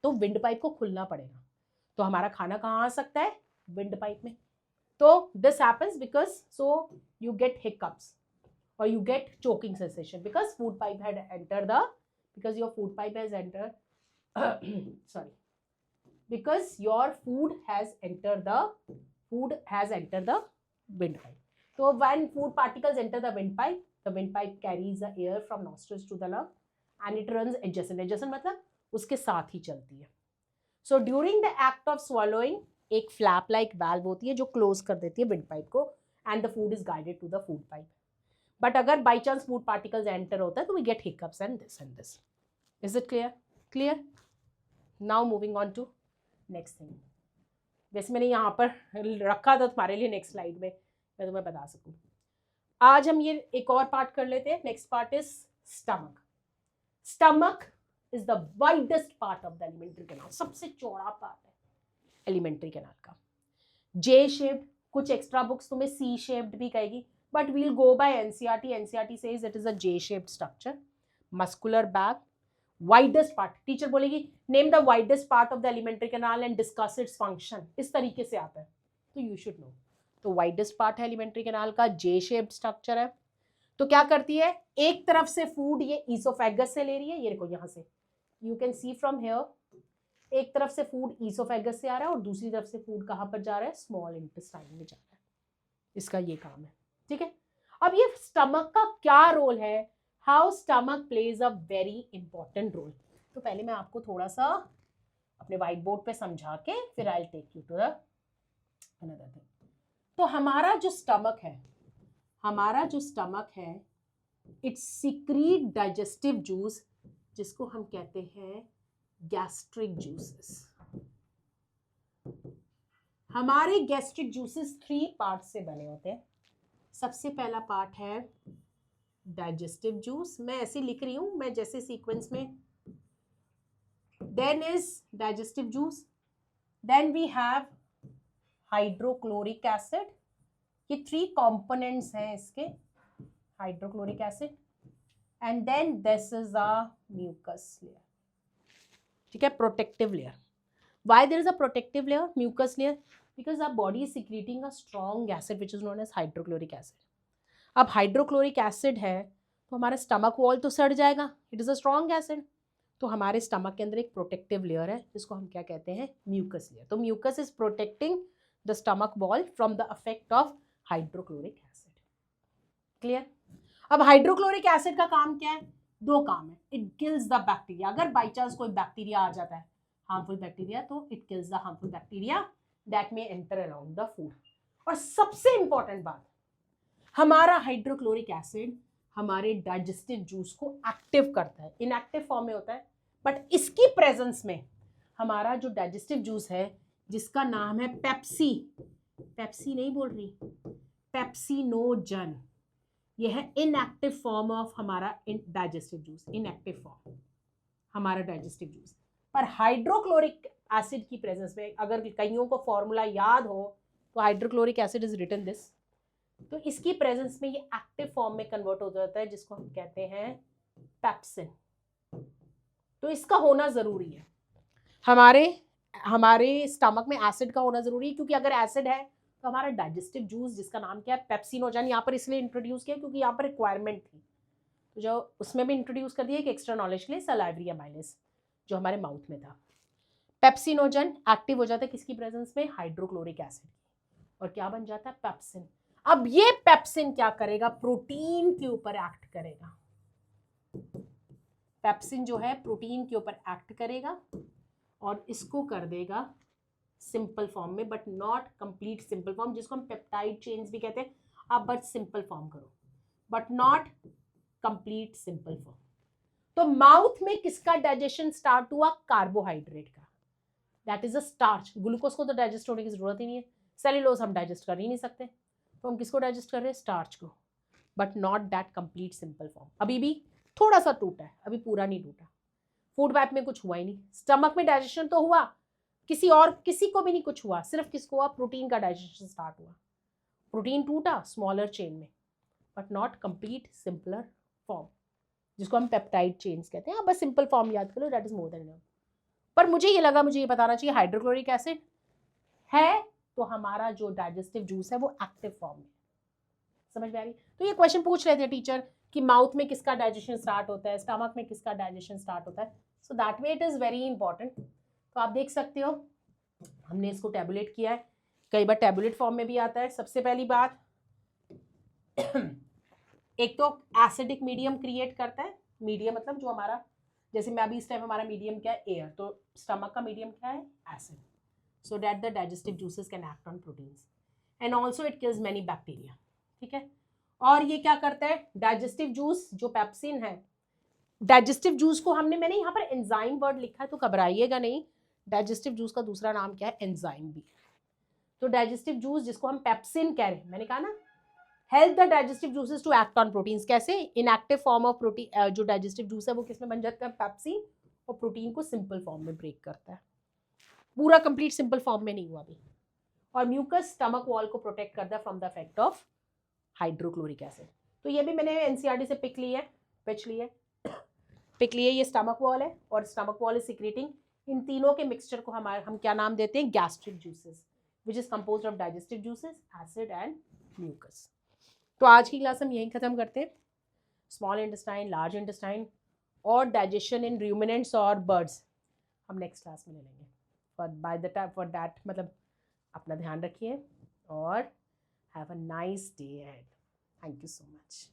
तो विंड पाइप को खुलना पड़ेगा, तो हमारा खाना कहाँ आ सकता है, विंड पाइप में। तो this happens because so you get hiccups or you get choking sensation because food pipe had entered the, because your food pipe has entered sorry, because your food has entered the wind pipe. So when food particles enter the wind pipe carries the air from nostrils to the lung and it runs adjacent मतलब उसके साथ ही चलती है। So during the act of swallowing, एक flap like valve होती है जो close कर देती है विंड पाइप को, and the food is guided to the food pipe. But अगर by chance food particles enter होता है तो we get hiccups and this. Is it clear? Now moving on to next thing. वैसे मैंने यहाँ पर रखा था तुम्हारे लिए नेक्स्ट स्लाइड में, मैं तुम्हें बता सकूँ। आज हम ये एक और पार्ट कर लेते हैं। Next part is stomach. Stomach is the widest part of the alimentary canal, सबसे चौड़ा पार्ट है एलिमेंट्री कैनाल का। जे शेप्ड, कुछ एक्स्ट्रा बुक्स तुम्हें सी शेप्ड भी कहेगी, but we'll go by NCERT. NCERT says it is a J-shaped structure. Muscular bag, widest part. Teacher बोलेगी name the widest part of the alimentary canal and discuss its function. इस तरीके से आता है, तो you should know. तो widest part है alimentary canal का, J-shaped structure है। तो क्या करती है, एक तरफ से फूड ये ईसोफेगस से ले रही है, ये देखो यहाँ से you can see from here, एक तरफ से फूड ईसोफेगस से आ रहा है और दूसरी तरफ से फूड कहाँ पर जा रहा है, स्मॉल इंटेस्टाइन में जा रहा है। इसका ये काम है, ठीक है। अब ये स्टमक का क्या रोल है, how stomach plays a very important role. तो पहले मैं आपको थोड़ा सा अपने व्हाइट बोर्ड पे समझा के फिर I will take you to the another thing. तो हमारा जो स्टमक है इट्स सीक्रीट डाइजेस्टिव जूस, जिसको हम कहते हैं गैस्ट्रिक जूसेस। हमारे गैस्ट्रिक जूसेस 3 पार्ट से बने होते हैं। सबसे पहला पार्ट है डाइजेस्टिव जूस, मैं ऐसे लिख रही हूं, मैं जैसे सीक्वेंस में, then is digestive juice, then we have hydrochloric acid, ये 3 कंपोनेंट्स हैं इसके, hydrochloric acid, and then this is a mucus layer, ठीक है, protective layer. Why there is a protective layer, mucus layer? because our body is secreting a strong acid which is known as hydrochloric acid. अब hydrochloric acid है तो हमारा stomach wall तो सड़ जाएगा, it is a strong acid, तो हमारे stomach के अंदर एक प्रोटेक्टिव लेयर है जिसको हम क्या कहते हैं, म्यूकस लेयर। तो mucus is protecting the stomach wall from the effect of hydrochloric acid. Clear? अब हाइड्रोक्लोरिक एसिड का काम क्या है? दो काम है. It kills the bacteria. अगर बाई चांस कोई बैक्टीरिया आ जाता है, हार्मफुल बैक्टीरिया, तो it kills the harmful bacteria that may enter around the food. और सबसे इंपॉर्टेंट बात, हमारा हाइड्रोक्लोरिक एसिड हमारे डाइजेस्टिव जूस को एक्टिव करता है. इनएक्टिव फॉर्म में होता है, बट इसकी प्रेजेंस में हमारा जो डाइजेस्टिव जूस है, जिसका नाम है पेप्सी, पेप्सी नहीं बोल रही, पेप्सिनोजन, यह है इनएक्टिव फॉर्म ऑफ हमारा डाइजेस्टिव जूस. इनएक्टिव फॉर्म हमारा डाइजेस्टिव जूस. पर हाइड्रोक्लोरिक एसिड की प्रेजेंस में, अगर कईयों को फॉर्मूला याद हो तो hydrochloric acid is written this. तो इसकी प्रेजेंस में ये एक्टिव फॉर्म में कन्वर्ट हो जाता है, जिसको हम कहते हैं पेप्सिन. तो इसका होना जरूरी है. हमारे स्टमक में एसिड का होना जरूरी है, क्योंकि अगर एसिड है तो हमारा डाइजेस्टिव जूस, जिसका नाम क्या है पेप्सिनोजन, यहाँ पर इसलिए इंट्रोड्यूस किया क्योंकि यहाँ पर रिक्वायरमेंट थी, तो जो उसमें भी इंट्रोड्यूस कर दिया कि एक्स्ट्रा नॉलेज के लिए, सलाइवरी अमाइलेज जो हमारे माउथ में था. पेप्सिनोजन एक्टिव हो जाता है किसकी प्रेजेंस में? Hydrochloric acid. और क्या बन जाता है? पेप्सिन. अब ये पेप्सिन क्या करेगा? प्रोटीन के ऊपर एक्ट करेगा. पेप्सिन जो है प्रोटीन के ऊपर एक्ट करेगा और इसको कर देगा सिंपल फॉर्म में, but not complete simple form, जिसको हम पेप्टाइड चेन्स भी कहते हैं. आप बस सिंपल फॉर्म करो, but not complete simple form. तो माउथ में किसका डाइजेशन स्टार्ट हुआ? कार्बोहाइड्रेट का. That is a starch. Glucose को तो डाइजेस्ट होने की जरूरत ही नहीं है. सेल्यूलोज हम डाइजेस्ट कर ही नहीं सकते, तो हम किसको डाइजेस्ट कर रहे हैं? स्टार्च को. But not that complete simple form. अभी भी थोड़ा सा टूटा है, अभी पूरा नहीं टूटा. फूड पाइप में कुछ हुआ ही नहीं. स्टमक में डाइजेशन तो हुआ, किसी को भी नहीं कुछ हुआ. सिर्फ किसको हुआ? प्रोटीन का डाइजेशन स्टार्ट हुआ. प्रोटीन टूटा स्मॉलर चेन में, but not complete simpler form, जिसको हम पेप्टाइड चेन्स कहते हैं. आप बस सिंपल फॉर्म याद करो, that is more than enough. पर मुझे ये बताना चाहिए हाइड्रोक्लोरिक एसिड है तो हमारा जो डाइजेस्टिव जूस है वो एक्टिव फॉर्म में. समझ में आ रही? तो ये क्वेश्चन पूछ रहे थे टीचर कि माउथ में किसका डाइजेशन स्टार्ट होता है, स्टमक में किसका डाइजेशन स्टार्ट होता है. So that way it is very important. तो आप देख सकते हो हमने इसको टैबुलेट किया है, कई बार टैबुलेट फॉर्म में भी आता है. सबसे पहली बात, एक तो एसिडिक मीडियम क्रिएट करता है. मीडियम मतलब जो हमारा, जैसे मैं अभी इस टाइम हमारा मीडियम क्या है? एयर. तो स्टमक का मीडियम क्या है? Acid. So that the digestive juices can act on proteins and also it kills many bacteria. ठीक है. और ये क्या करता है? डाइजेस्टिव जूस जो पेप्सिन है, डाइजेस्टिव जूस को मैंने यहाँ पर एंजाइम वर्ड लिखा है, तो घबराइएगा नहीं. डाइजेस्टिव जूस का दूसरा नाम क्या है? एंजाइम भी. तो डाइजेस्टिव जूस जिसको हम पेप्सिन कह रहे हैं, मैंने कहा ना, help the digestive juices to act on proteins. कैसे? इनएक्टिव फॉर्म ऑफ प्रोटीन, जो डाइजेस्टिव जूस है वो किसमें बन जाता है? पेप्सिन. और प्रोटीन को सिंपल फॉर्म में ब्रेक करता है. पूरा कंप्लीट सिंपल फॉर्म में नहीं हुआ अभी. और म्यूकस स्टमक वॉल को प्रोटेक्ट करता है from the effect of hydrochloric acid. तो ये भी मैंने एनसीईआरटी से पिक ली है. ये स्टमक वॉल है और स्टमक वॉल इज सिक्रेटिंग. इन तीनों के मिक्सचर को हम क्या नाम देते हैं? Gastric juices, which is composed of digestive juices, acid and mucus. तो आज की क्लास हम यहीं खत्म करते हैं. स्मॉल इंटेस्टाइन, लार्ज इंटेस्टाइन और डाइजेशन इन रूमिनेंट्स और बर्ड्स हम नेक्स्ट क्लास में ले लेंगे. फॉर दैट मतलब अपना ध्यान रखिए और have a nice day ahead. Thank you so much.